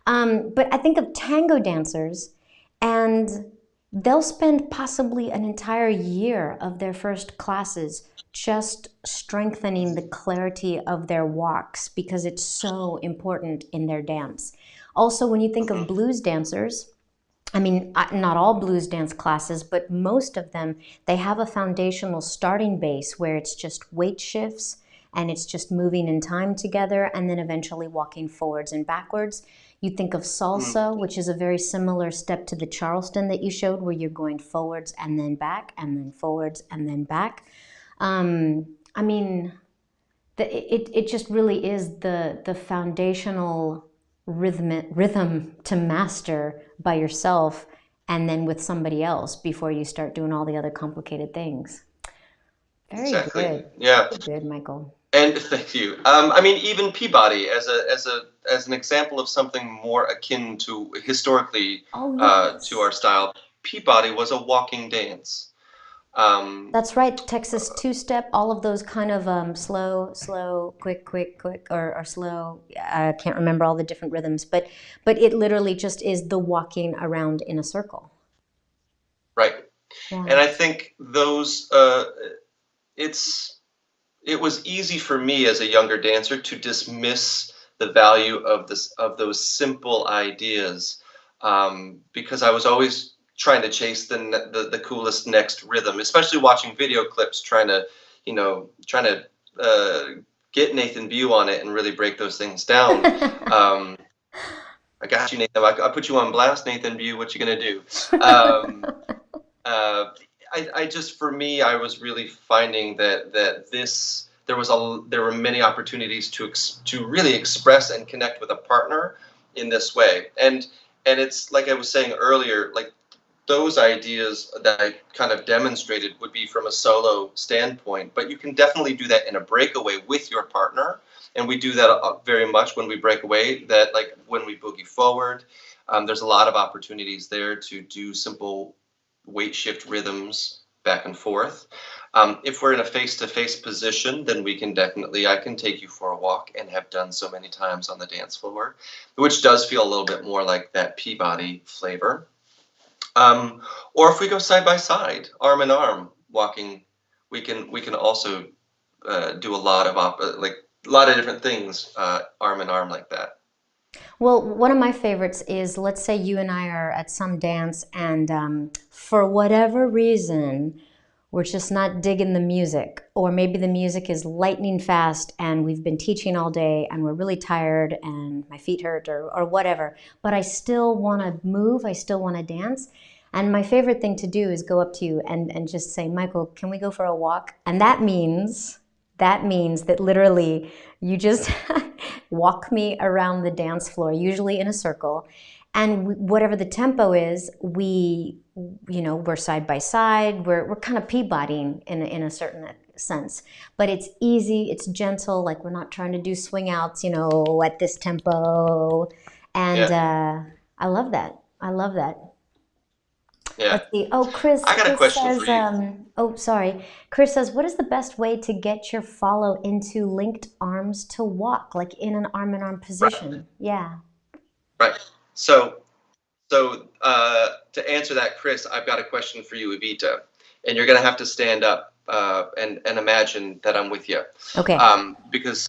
[SPEAKER 1] But I think of tango dancers, and they'll spend possibly an entire year of their first classes just strengthening the clarity of their walks because it's so important in their dance. Also, when you think of
[SPEAKER 2] Hmm.
[SPEAKER 1] blues dancers, I mean, not all blues dance classes, but most of them, they have a foundational starting base where it's just weight shifts and it's just moving in time together and then eventually walking forwards and backwards. You think of salsa, which is a very similar step to the Charleston that you showed, where you're going forwards and then back and then forwards and then back. I mean, it just really is the foundational rhythm to master by yourself and then with somebody else before you start doing all the other complicated things. Very
[SPEAKER 2] Exactly.
[SPEAKER 1] good.
[SPEAKER 2] Yeah.
[SPEAKER 1] Very good, Michael.
[SPEAKER 2] And thank you. I mean, even Peabody as an example of something more akin to historically
[SPEAKER 1] Oh,
[SPEAKER 2] to our
[SPEAKER 1] yes.
[SPEAKER 2] style. Peabody was a walking dance. Um,
[SPEAKER 1] That's right. Texas two-step, all of those kind of slow, quick, quick, quick, or slow. I can't remember all the different rhythms, but it literally just is the walking around in a circle.
[SPEAKER 2] right.
[SPEAKER 1] Yeah.
[SPEAKER 2] And I think those it's it was easy for me as a younger dancer to dismiss the value of those simple ideas because I was always trying to chase the coolest next rhythm, especially watching video clips, trying to get Nathan Bew on it and really break those things down. Um, I got you, Nathan. I put you on blast, Nathan Bew. What you gonna do? Um, uh, I just for me, I was really finding that this there were many opportunities to really express and connect with a partner in this way, and it's like I was saying earlier, like those ideas that I kind of demonstrated would be from a solo standpoint, but you can definitely do that in a breakaway with your partner. And we do that very much when we break away, that like when we boogie forward, there's a lot of opportunities there to do simple weight shift rhythms back and forth. If we're in a face-to-face position, then I can take you for a walk and have done so many times on the dance floor, which does feel a little bit more like that Peabody flavor. Um, or if we go side by side, arm in arm, walking, we can also do a lot of like a lot of different things arm in arm like that.
[SPEAKER 1] Well, one of my favorites is, let's say you and I are at some dance, and for whatever reason, we're just not digging the music, or maybe the music is lightning fast and we've been teaching all day and we're really tired and my feet hurt or whatever, but I still want to move, I still want to dance. And my favorite thing to do is go up to you and just say, Michael, can we go for a walk? And that means that literally you just walk me around the dance floor, usually in a circle. And whatever the tempo is, we're side by side. We're kind of peabodying in a certain sense, but it's easy. It's gentle. Like we're not trying to do swing outs, at this tempo. And
[SPEAKER 2] Yeah,
[SPEAKER 1] I love that. I love that.
[SPEAKER 2] yeah.
[SPEAKER 1] Let's see. Oh, Chris.
[SPEAKER 2] I got a
[SPEAKER 1] Chris
[SPEAKER 2] question for
[SPEAKER 1] says.
[SPEAKER 2] you.
[SPEAKER 1] Oh, sorry. Chris says, "What is the best way to get your follow into linked arms to walk, like in an arm in arm
[SPEAKER 2] Right,
[SPEAKER 1] position?" Yeah.
[SPEAKER 2] right. So to answer that, Chris, I've got a question for you, Evita, and you're gonna have to stand up and imagine that I'm with you,
[SPEAKER 1] Okay.
[SPEAKER 2] because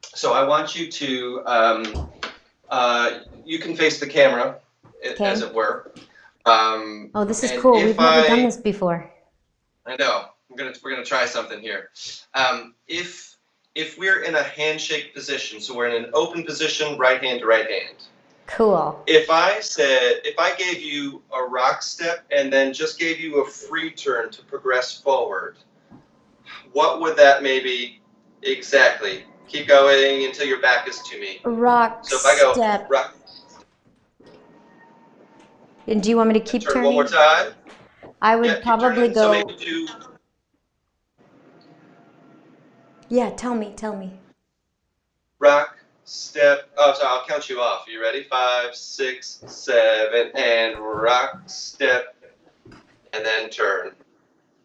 [SPEAKER 2] so I want you to you can face the camera, as
[SPEAKER 1] Okay.
[SPEAKER 2] it were.
[SPEAKER 1] Oh, this is
[SPEAKER 2] And
[SPEAKER 1] cool.
[SPEAKER 2] if
[SPEAKER 1] We've never done
[SPEAKER 2] I
[SPEAKER 1] this before.
[SPEAKER 2] I know. We're gonna try something here. If we're in a handshake position, so we're in an open position, right hand to right hand.
[SPEAKER 1] Cool.
[SPEAKER 2] If I gave you a rock step and then just gave you a free turn to progress forward, what would that maybe exactly? Keep going until your back is to me.
[SPEAKER 1] Rock,
[SPEAKER 2] So if I go
[SPEAKER 1] step.
[SPEAKER 2] rock,
[SPEAKER 1] And do you want me to keep
[SPEAKER 2] turn one more
[SPEAKER 1] turning?
[SPEAKER 2] time.
[SPEAKER 1] I
[SPEAKER 2] Yeah,
[SPEAKER 1] would
[SPEAKER 2] keep
[SPEAKER 1] probably
[SPEAKER 2] turning. So
[SPEAKER 1] go.
[SPEAKER 2] maybe do.
[SPEAKER 1] Yeah, tell me.
[SPEAKER 2] Rock, step. Oh, sorry, I'll count you off. You ready? 5, 6, 7, and rock, step, and then turn.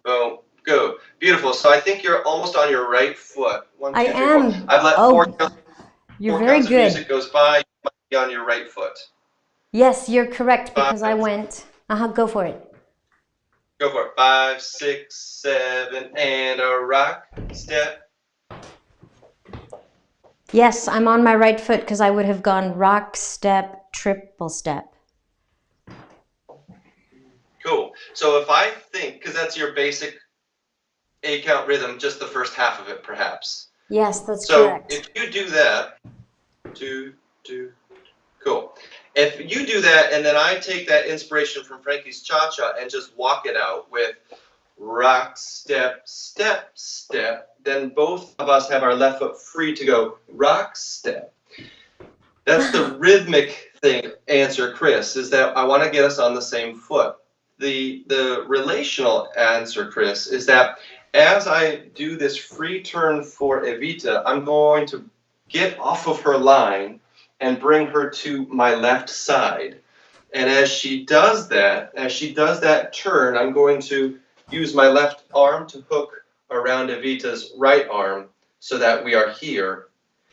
[SPEAKER 2] Boom, go. Beautiful. So I think you're almost on your right foot. One,
[SPEAKER 1] I
[SPEAKER 2] two, three, four.
[SPEAKER 1] am.
[SPEAKER 2] I've let
[SPEAKER 1] Oh, you're
[SPEAKER 2] four
[SPEAKER 1] very
[SPEAKER 2] counts of
[SPEAKER 1] good.
[SPEAKER 2] music goes by. You might be on your right foot.
[SPEAKER 1] Yes, you're correct because I
[SPEAKER 2] 5,
[SPEAKER 1] went. Go for it.
[SPEAKER 2] go for it. 5, 6, 7, and a rock, step.
[SPEAKER 1] Yes, I'm on my right foot because I would have gone rock, step, triple step.
[SPEAKER 2] Cool. So if I think, because that's your basic 8 count rhythm, just the first half of it, perhaps.
[SPEAKER 1] Yes, that's
[SPEAKER 2] So
[SPEAKER 1] correct.
[SPEAKER 2] if you do that, 2, 2, cool. If you do that, and then I take that inspiration from Frankie's Cha-Cha and just walk it out with rock, step, step, step, then both of us have our left foot free to go rock, step. That's the rhythmic thing answer, Chris, is that I want to get us on the same foot. The relational answer, Chris, is that as I do this free turn for Evita, I'm going to get off of her line and bring her to my left side. And as she does that turn, I'm going to use my left arm to hook around Evita's right arm so that we are here.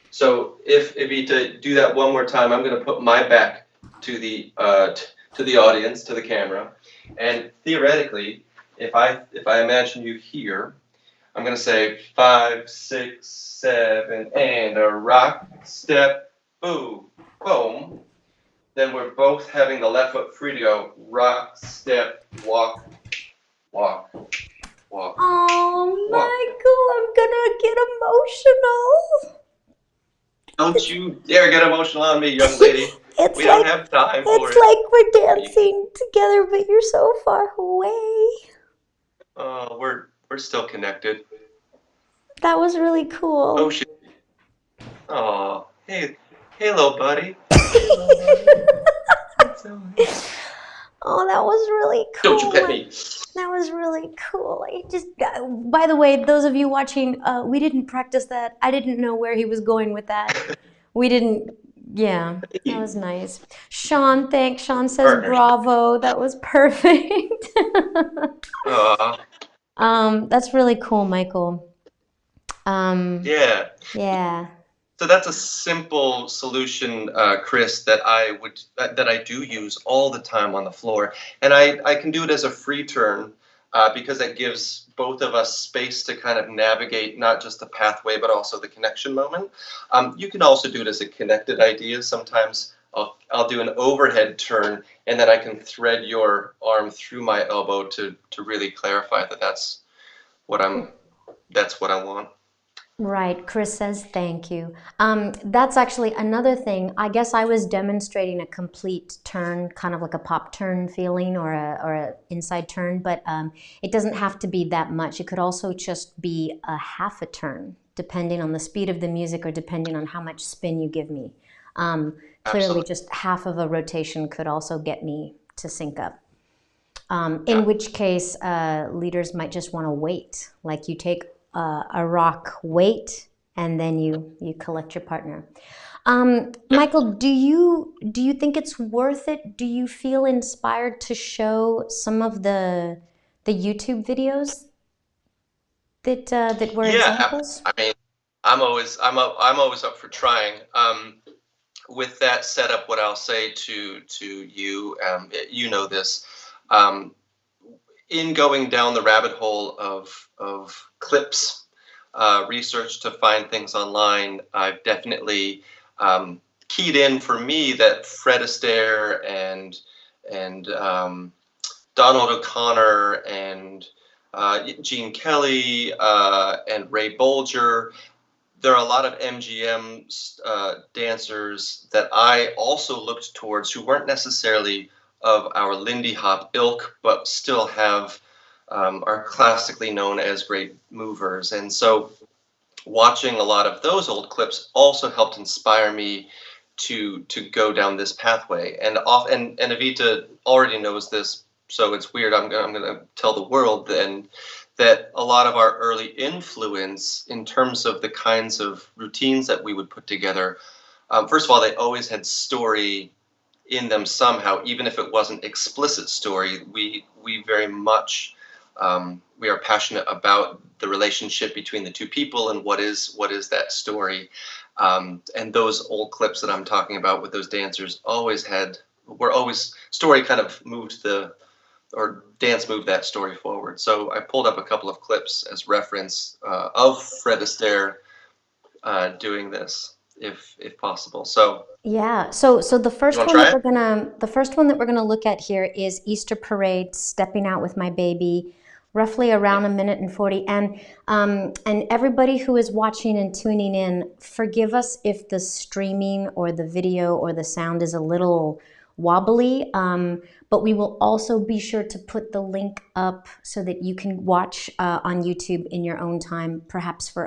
[SPEAKER 2] So if Evita, do that one more time, I'm going to put my back to the audience, to the camera, and theoretically, if I imagine you here, I'm going to say 5, 6, 7, and a rock, step, boom, boom. Then we're both having the left foot free to go rock, step, walk, walk, walk,
[SPEAKER 1] Oh,
[SPEAKER 2] walk.
[SPEAKER 1] Michael, I'm gonna get emotional.
[SPEAKER 2] Don't you dare get emotional on me, young lady.
[SPEAKER 1] It's
[SPEAKER 2] We don't
[SPEAKER 1] like
[SPEAKER 2] have time for
[SPEAKER 1] it's
[SPEAKER 2] it.
[SPEAKER 1] like we're dancing together, but you're so far away.
[SPEAKER 2] We're still connected.
[SPEAKER 1] That was really
[SPEAKER 2] Oh
[SPEAKER 1] cool.
[SPEAKER 2] shit. Oh, hey, little buddy. Hey, little buddy. What's going on?
[SPEAKER 1] Oh, that was really
[SPEAKER 2] Don't you
[SPEAKER 1] cool.
[SPEAKER 2] pet me.
[SPEAKER 1] That was really cool. I just, by the way, those of you watching, we didn't practice that. I didn't know where he was going with that. We didn't, yeah, that was nice. Sean, thanks. Sean says
[SPEAKER 2] Partners.
[SPEAKER 1] bravo. That was perfect.
[SPEAKER 2] Uh,
[SPEAKER 1] That's really cool, Michael.
[SPEAKER 2] yeah.
[SPEAKER 1] Yeah.
[SPEAKER 2] So that's a simple solution, Chris, that I do use all the time on the floor, and I can do it as a free turn because it gives both of us space to kind of navigate not just the pathway but also the connection moment. You can also do it as a connected idea. Sometimes I'll do an overhead turn, and then I can thread your arm through my elbow to really clarify that that's what I want.
[SPEAKER 1] Right. Chris says thank you. That's actually another thing. I guess I was demonstrating a complete turn, kind of like a pop turn feeling or a inside turn, but it doesn't have to be that much. It could also just be a half a turn, depending on the speed of the music or depending on how much spin you give me. Clearly,
[SPEAKER 2] Absolutely.
[SPEAKER 1] just half of a rotation could also get me to sync up. In
[SPEAKER 2] Yeah.
[SPEAKER 1] which case, leaders might just want to wait. Like you take a rock weight and then you collect your partner.
[SPEAKER 2] Yeah.
[SPEAKER 1] Michael, do you think it's worth it? Do you feel inspired to show some of the YouTube videos that were
[SPEAKER 2] Yeah,
[SPEAKER 1] examples?
[SPEAKER 2] I mean, I'm always up for trying. With that setup, what I'll say to you, you know this, um, in going down the rabbit hole of clips, research to find things online, I've definitely keyed in for me that Fred Astaire and Donald O'Connor and Gene Kelly and Ray Bolger. There are a lot of MGM dancers that I also looked towards who weren't necessarily of our Lindy Hop ilk, but still have are classically known as great movers. And so watching a lot of those old clips also helped inspire me to go down this pathway. And Evita already knows this, so it's weird. I'm gonna tell the world then that a lot of our early influence in terms of the kinds of routines that we would put together. First of all, they always had story in them somehow, even if it wasn't explicit story. We very much we are passionate about the relationship between the two people and what is that story. And those old clips that I'm talking about with those dancers were always story kind of moved the or dance moved that story forward. So I pulled up a couple of clips as reference of Fred Astaire doing this, if possible. So
[SPEAKER 1] Yeah. So the
[SPEAKER 2] you
[SPEAKER 1] first
[SPEAKER 2] want to
[SPEAKER 1] one
[SPEAKER 2] try
[SPEAKER 1] that
[SPEAKER 2] it?
[SPEAKER 1] we're gonna look at here is Easter Parade, Stepping Out with My Baby, roughly
[SPEAKER 2] Yeah.
[SPEAKER 1] around a minute and 40. And everybody who is watching and tuning in, forgive us if the streaming or the video or the sound is a little wobbly. But we will also be sure to put the link up so that you can watch on YouTube in your own time, perhaps for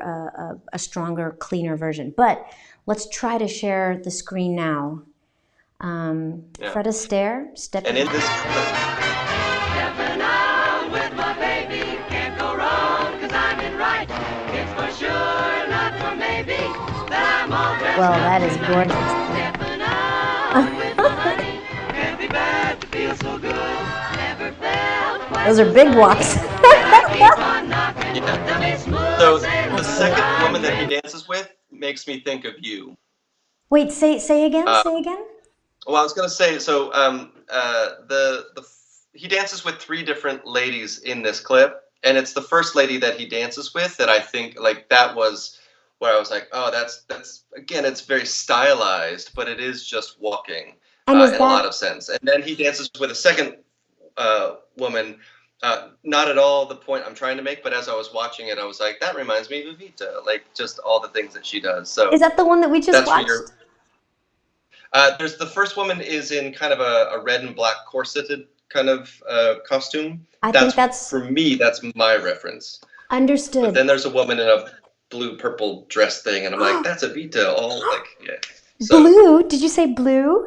[SPEAKER 1] a stronger, cleaner version. But let's try to share the screen now.
[SPEAKER 2] Yeah.
[SPEAKER 1] Fred Astaire,
[SPEAKER 2] And
[SPEAKER 1] stepping
[SPEAKER 2] in
[SPEAKER 1] out.
[SPEAKER 2] this clip,
[SPEAKER 3] Stepping out with my baby, can't go wrong, cause I'm in right. It's for sure, not for maybe, that I'm all dressed
[SPEAKER 1] Well,
[SPEAKER 3] up
[SPEAKER 1] that is
[SPEAKER 3] tonight.
[SPEAKER 1] gorgeous.
[SPEAKER 3] Stepping out with my honey, can't be bad to feel so good. Never felt quite
[SPEAKER 1] Those are
[SPEAKER 3] so
[SPEAKER 1] big
[SPEAKER 3] sunny.
[SPEAKER 1] walks.
[SPEAKER 3] I keep on knocking,
[SPEAKER 2] yeah.
[SPEAKER 3] they'll be smooth
[SPEAKER 2] So
[SPEAKER 3] sailing
[SPEAKER 2] the
[SPEAKER 1] That's
[SPEAKER 3] through
[SPEAKER 1] great.
[SPEAKER 2] second
[SPEAKER 3] my
[SPEAKER 2] woman that he
[SPEAKER 3] dreams.
[SPEAKER 2] dances with makes me think of you.
[SPEAKER 1] Wait, say again,
[SPEAKER 2] Uh,
[SPEAKER 1] say again.
[SPEAKER 2] well, I was gonna say, so he dances with three different ladies in this clip, and it's the first lady that he dances with that I think like that was where I was like, oh, that's again, it's very stylized, but it is just walking
[SPEAKER 1] And is
[SPEAKER 2] in a lot
[SPEAKER 1] that
[SPEAKER 2] of sense. And then he dances with a second woman. Not at all the point I'm trying to make, but as I was watching it, I was like, that reminds me of Evita, like just all the things that she does.
[SPEAKER 1] is
[SPEAKER 2] So
[SPEAKER 1] that the one that we just
[SPEAKER 2] that's for
[SPEAKER 1] watched?
[SPEAKER 2] your there's the first woman is in kind of a red and black corseted kind of costume.
[SPEAKER 1] I think
[SPEAKER 2] That's
[SPEAKER 1] that's
[SPEAKER 2] for me. That's my reference. But
[SPEAKER 1] understood.
[SPEAKER 2] then there's a woman in a blue purple dress thing, and I'm like, that's Evita. All like, yeah. So
[SPEAKER 1] Blue? Did you say blue?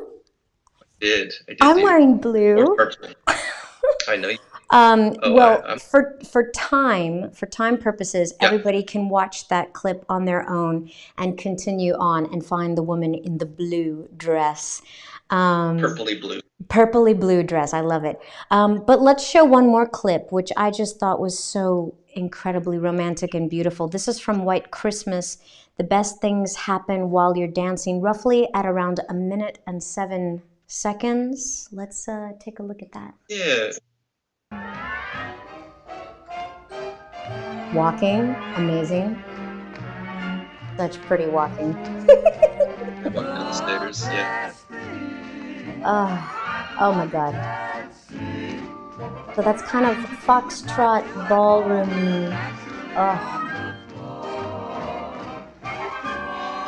[SPEAKER 2] I did
[SPEAKER 1] I'm
[SPEAKER 2] do
[SPEAKER 1] wearing
[SPEAKER 2] or
[SPEAKER 1] blue.
[SPEAKER 2] purple. I know. Oh,
[SPEAKER 1] Well,
[SPEAKER 2] I'm
[SPEAKER 1] for time purposes,
[SPEAKER 2] yeah,
[SPEAKER 1] everybody can watch that clip on their own and continue on and find the woman in the blue dress. Um,
[SPEAKER 2] purpley blue.
[SPEAKER 1] Purpley blue dress. I love it. But let's show one more clip, which I just thought was so incredibly romantic and beautiful. This is from White Christmas. The best things happen while you're dancing, roughly at around a minute and 7 seconds. Let's take a look at that.
[SPEAKER 2] Yeah,
[SPEAKER 1] Walking, amazing. Such pretty walking.
[SPEAKER 2] walking down the stairs. Yeah,
[SPEAKER 1] Oh my God. So that's kind of foxtrot ballroomy. Oh,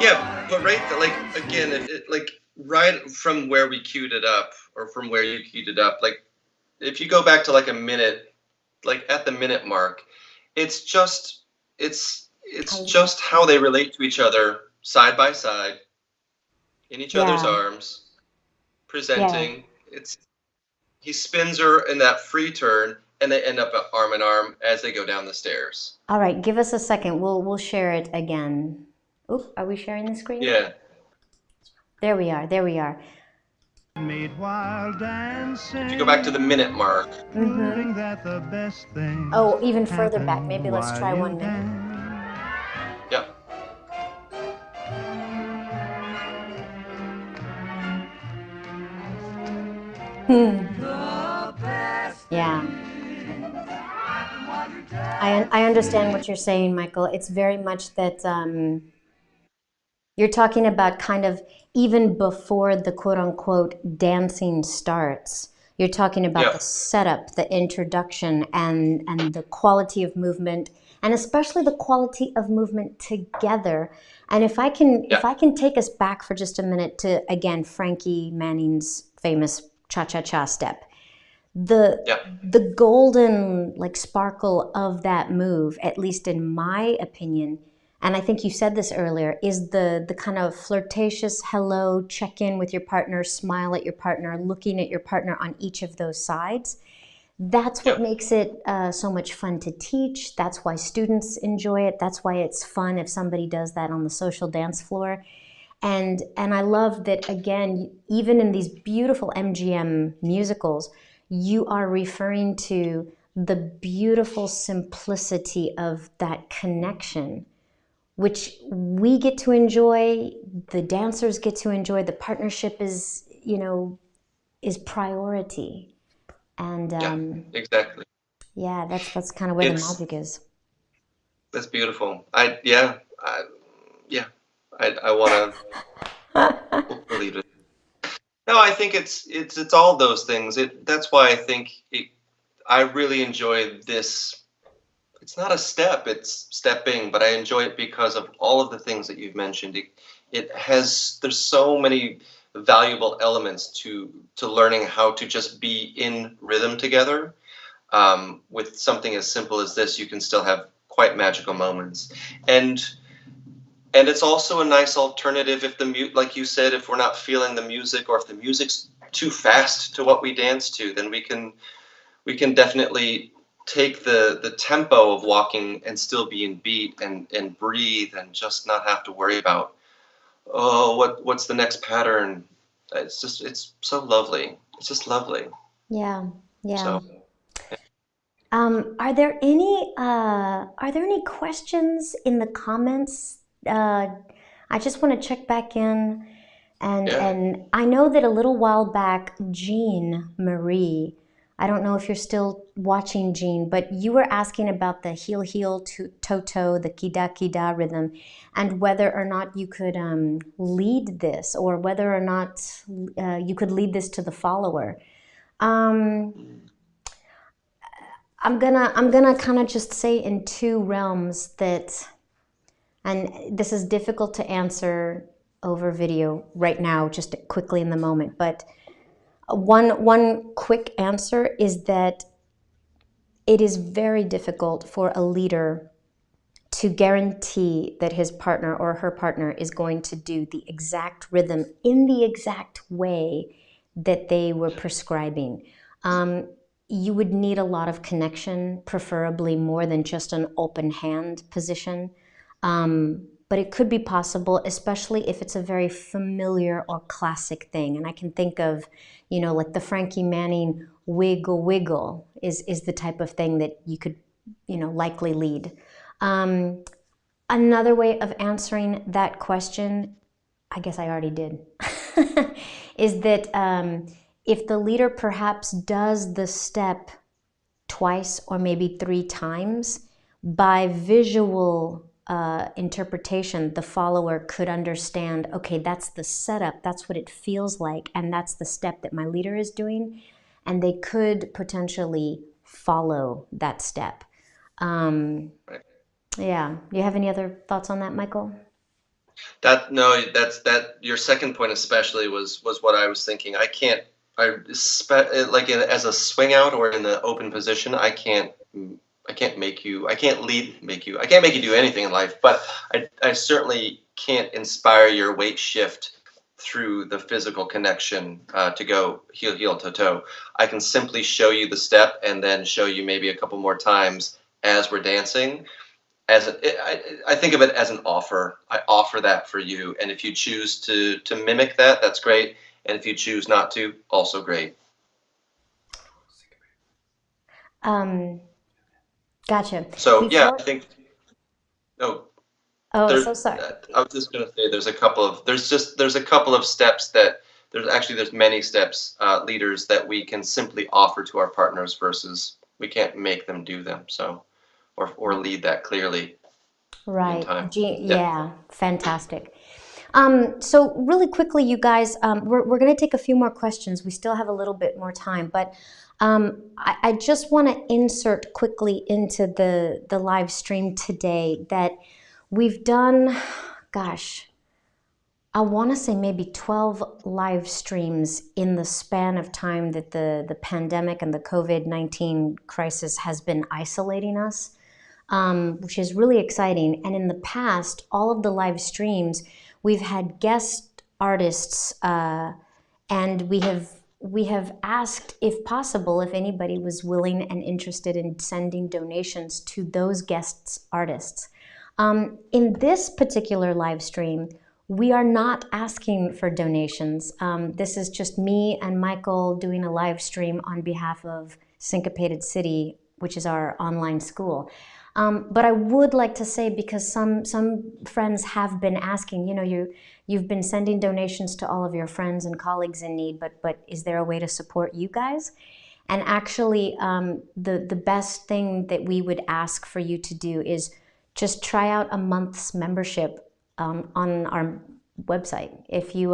[SPEAKER 2] yeah. But right, like again, like right from where we queued it up, or from where you queued it up, like if you go back to like a minute, like at the minute mark, it's just it's
[SPEAKER 1] I,
[SPEAKER 2] just how they relate to each other side by side in each other's
[SPEAKER 1] yeah,
[SPEAKER 2] arms,
[SPEAKER 1] yeah.
[SPEAKER 2] presenting. It's he spins her in that free turn, and they end up arm in arm as they go down the stairs.
[SPEAKER 1] All right, give us a second. We'll share it again. Oop, are we sharing the screen?
[SPEAKER 2] Yeah,
[SPEAKER 1] There we are. There we are.
[SPEAKER 3] Made while
[SPEAKER 2] if you go back to the
[SPEAKER 3] dancing,
[SPEAKER 2] minute mark,
[SPEAKER 3] proving that the best things
[SPEAKER 1] Oh, even further back.
[SPEAKER 3] happen
[SPEAKER 1] Maybe let's
[SPEAKER 3] while
[SPEAKER 1] try
[SPEAKER 3] you
[SPEAKER 1] 1 minute.
[SPEAKER 3] dance.
[SPEAKER 2] yeah,
[SPEAKER 1] Yeah. I understand what you're saying, Michael. It's very much that you're talking about kind of even before the quote unquote dancing starts. You're talking about
[SPEAKER 2] Yeah.
[SPEAKER 1] the setup, the introduction, and the quality of movement, and especially the quality of movement together. And
[SPEAKER 2] Yeah.
[SPEAKER 1] if I can take us back for just a minute to again Frankie Manning's famous cha cha cha step, the
[SPEAKER 2] Yeah.
[SPEAKER 1] the golden like sparkle of that move, at least in my opinion, and I think you said this earlier, is the kind of flirtatious hello, check in with your partner, smile at your partner, looking at your partner on each of those sides. That's what
[SPEAKER 2] Yeah.
[SPEAKER 1] makes it so much fun to teach. That's why students enjoy it. That's why it's fun if somebody does that on the social dance floor. And I love that again, even in these beautiful MGM musicals, you are referring to the beautiful simplicity of that connection, which we get to enjoy, the dancers get to enjoy, the partnership is, is priority. And
[SPEAKER 2] Yeah. Exactly.
[SPEAKER 1] yeah, that's kind of where the
[SPEAKER 2] It's
[SPEAKER 1] magic is.
[SPEAKER 2] that's beautiful. Yeah. I want to believe it. No, I think it's all those things. That's why I think I really enjoy this. It's not a step, it's stepping, but I enjoy it because of all of the things that you've mentioned. There's so many valuable elements to learning how to just be in rhythm together. With something as simple as this, you can still have quite magical moments. And and it's also a nice alternative if like you said, if we're not feeling the music, or if the music's too fast to what we dance to, then we can definitely take the tempo of walking and still be in beat and breathe and just not have to worry about, oh, what's the next pattern. It's so lovely. It's just lovely.
[SPEAKER 1] Yeah, yeah.
[SPEAKER 2] So
[SPEAKER 1] Are there any questions in the comments? I just want to check back in,
[SPEAKER 2] yeah.
[SPEAKER 1] and I know that a little while back, Jean Marie, I don't know if you're still watching, Jean, but you were asking about the heel heel to toe toe, the kida kida rhythm, and whether or not you could lead this, or whether or not you could lead this to the follower. Um, I'm gonna kind of just say in two realms that, and this is difficult to answer over video right now, just quickly in the moment. But one quick answer is that it is very difficult for a leader to guarantee that his partner or her partner is going to do the exact rhythm in the exact way that they were prescribing. Um, you would need a lot of connection, preferably more than just an open hand position. But it could be possible, especially if it's a very familiar or classic thing. And I can think of, like the Frankie Manning wiggle wiggle is the type of thing that you could, likely lead. Um, Another way of answering that question, I guess I already did, is that if the leader perhaps does the step twice or maybe three times, by visual interpretation, the follower could understand, okay, that's the setup, that's what it feels like, and that's the step that my leader is doing, and they could potentially follow that step. Um,
[SPEAKER 2] Right.
[SPEAKER 1] yeah. Do you have any other thoughts on that, Michael?
[SPEAKER 2] That no, that your second point especially was what I was thinking. I can't like as a swing out or in the open position. I can't make you. I can't lead make you. I can't make you do anything in life. But I certainly can't inspire your weight shift through the physical connection to go heel heel toe toe. I can simply show you the step and then show you maybe a couple more times as we're dancing. I think of it as an offer. I offer that for you, and if you choose to mimic that, that's great. And if you choose not to, also great.
[SPEAKER 1] Um, gotcha.
[SPEAKER 2] So yeah,
[SPEAKER 1] Before,
[SPEAKER 2] I think. Oh,
[SPEAKER 1] oh,
[SPEAKER 2] there.
[SPEAKER 1] so sorry.
[SPEAKER 2] I was just gonna say there's a couple of steps that there's many steps, leaders that we can simply offer to our partners versus we can't make them do them. So or lead that clearly in
[SPEAKER 1] Right.
[SPEAKER 2] time. Yeah.
[SPEAKER 1] Yeah, fantastic. So really quickly, you guys, we're going to take a few more questions. We still have a little bit more time, but I just want to insert quickly into the live stream today that we've done, gosh, I want to say maybe 12 live streams in the span of time that the pandemic and the COVID-19 crisis has been isolating us, which is really exciting. And in the past, all of the live streams, we've had guest artists, and we have asked, if possible, if anybody was willing and interested in sending donations to those guests artists. In this particular live stream, we are not asking for donations. This is just me and Michael doing a live stream on behalf of Syncopated City, which is our online school. But I would like to say, because some friends have been asking, you've been sending donations to all of your friends and colleagues in need, but is there a way to support you guys? And actually, the best thing that we would ask for you to do is just try out a month's membership on our website. If you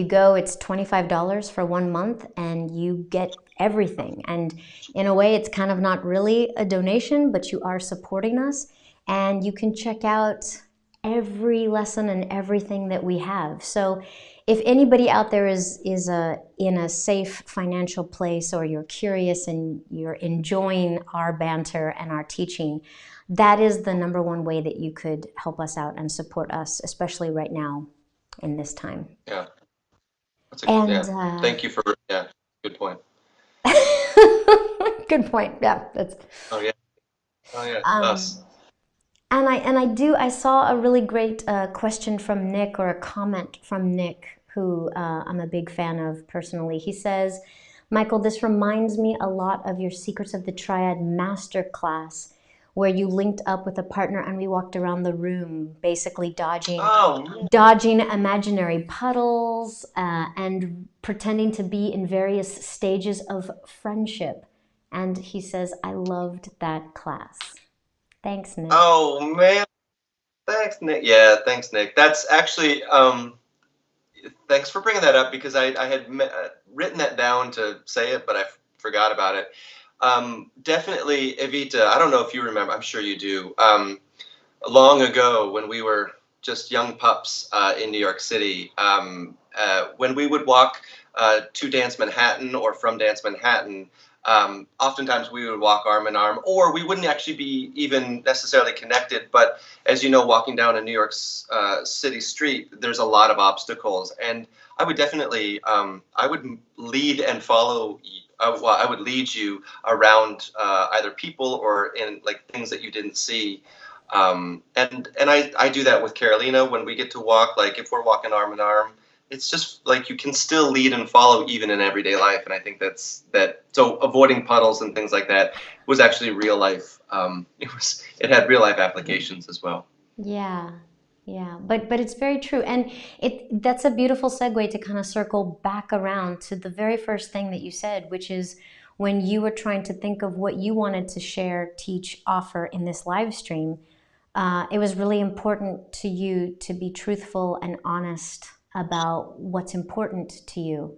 [SPEAKER 1] go, it's $25 for 1 month, and you get everything. And in a way, it's kind of not really a donation, but you are supporting us, and you can check out every lesson and everything that we have. So if anybody out there is in a safe financial place, or you're curious and you're enjoying our banter and our teaching, that is the number one way that you could help us out and support us, especially right now in this time.
[SPEAKER 2] Yeah.
[SPEAKER 1] And
[SPEAKER 2] Thank you for, good point.
[SPEAKER 1] good point. Yeah, that's.
[SPEAKER 2] Oh yeah. Us.
[SPEAKER 1] And I saw a really great question from Nick, or a comment from Nick, who I'm a big fan of personally. He says, Michael, this reminds me a lot of your Secrets of the Triad masterclass, where you linked up with a partner and we walked around the room, basically dodging imaginary puddles and pretending to be in various stages of friendship. And he says, I loved that class. Thanks, Nick.
[SPEAKER 2] Oh man, thanks, Nick. Yeah, thanks, Nick. That's actually thanks for bringing that up, because I had written that down to say it, but I forgot about it. Definitely, Evita, I don't know if you remember, I'm sure you do. Long ago, when we were just young pups in New York City, when we would walk to Dance Manhattan or from Dance Manhattan, oftentimes we would walk arm in arm, or we wouldn't actually be even necessarily connected. But as you know, walking down a New York City street, there's a lot of obstacles. And I would definitely, I would lead and follow. Well, I would lead you around either people or in like things that you didn't see. And I do that with Carolina when we get to walk. Like if we're walking arm in arm, it's just like you can still lead and follow even in everyday life. And I think so avoiding puddles and things like that was actually real life. It had real life applications as well.
[SPEAKER 1] Yeah. Yeah, but it's very true. And that's a beautiful segue to kind of circle back around to the very first thing that you said, which is when you were trying to think of what you wanted to share, teach, offer in this live stream, it was really important to you to be truthful and honest about what's important to you.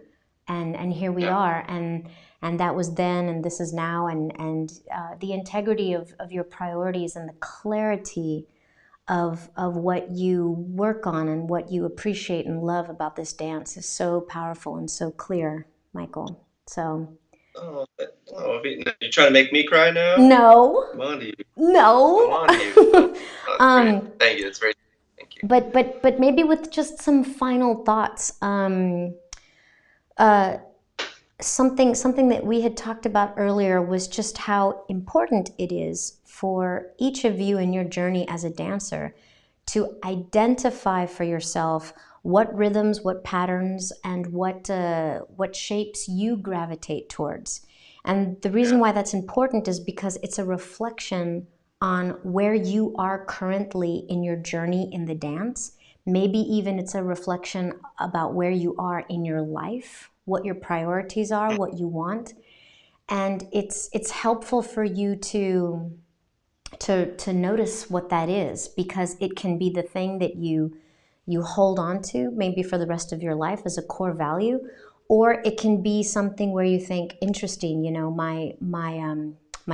[SPEAKER 1] And here we are. And that was then, and this is now. And the integrity of your priorities and the clarity of what you work on and what you appreciate and love about this dance is so powerful and so clear, Michael. So.
[SPEAKER 2] Oh, you trying to make me cry now?
[SPEAKER 1] No.
[SPEAKER 2] Come on to you.
[SPEAKER 1] No.
[SPEAKER 2] Come on to you. Thank you. It's very. Thank you.
[SPEAKER 1] But maybe with just some final thoughts. Something that we had talked about earlier was just how important it is for each of you in your journey as a dancer to identify for yourself what rhythms, what patterns, and what shapes you gravitate towards. And the reason why that's important is because it's a reflection on where you are currently in your journey in the dance. Maybe even it's a reflection about where you are in your life, what your priorities are, what you want. And it's helpful for you to notice what that is, because it can be the thing that you you hold on to maybe for the rest of your life as a core value, or it can be something where you think, interesting, you know, my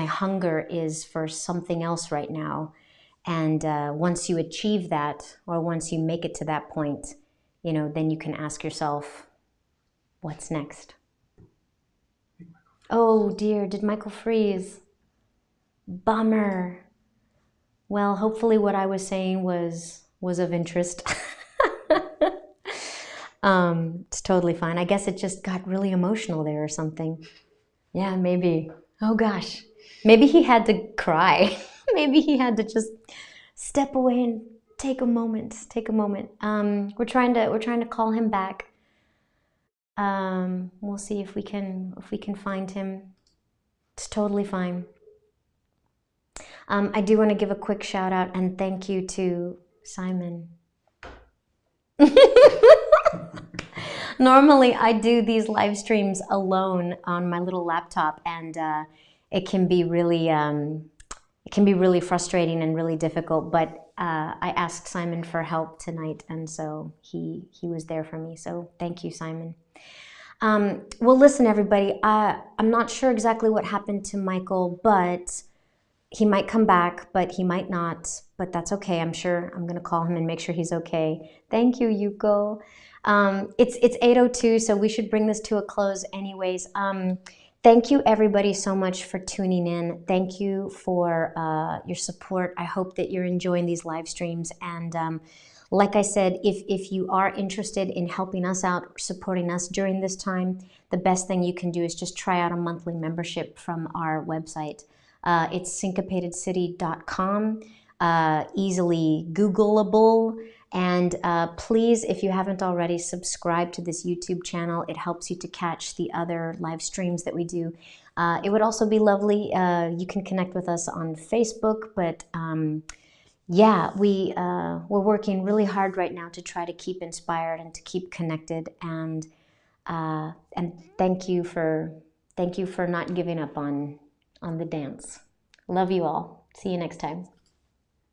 [SPEAKER 1] hunger is for something else right now. And once you achieve that, or once you make it to that point, you know, then you can ask yourself, what's next? Oh dear, did Michael freeze? Bummer. Well, hopefully what I was saying was of interest. It's totally fine. I guess it just got really emotional there or something. Yeah, maybe. Oh gosh. Maybe he had to cry. Maybe he had to just step away and take a moment. Take a moment. We're trying to call him back. We'll see if we can find him. It's totally fine. I do want to give a quick shout out and thank you to Simon. Normally, I do these live streams alone on my little laptop, and it can be really frustrating and really difficult. But I asked Simon for help tonight, and so he was there for me. So thank you, Simon. Well, listen, everybody. I'm not sure exactly what happened to Michael, but he might come back, but he might not. But that's okay. I'm sure I'm going to call him and make sure he's okay. Thank you, Yuko. It's 8:02, so we should bring this to a close anyways. Thank you, everybody, so much for tuning in. Thank you for your support. I hope that you're enjoying these live streams. And like I said, if you are interested in helping us out, supporting us during this time, the best thing you can do is just try out a monthly membership from our website. It's syncopatedcity.com, easily Googleable. And please, if you haven't already, subscribe to this YouTube channel. It helps you to catch the other live streams that we do. It would also be lovely. You can connect with us on Facebook, but yeah, we're working really hard right now to try to keep inspired and to keep connected. And thank you for not giving up on the dance. Love you all. See you next time.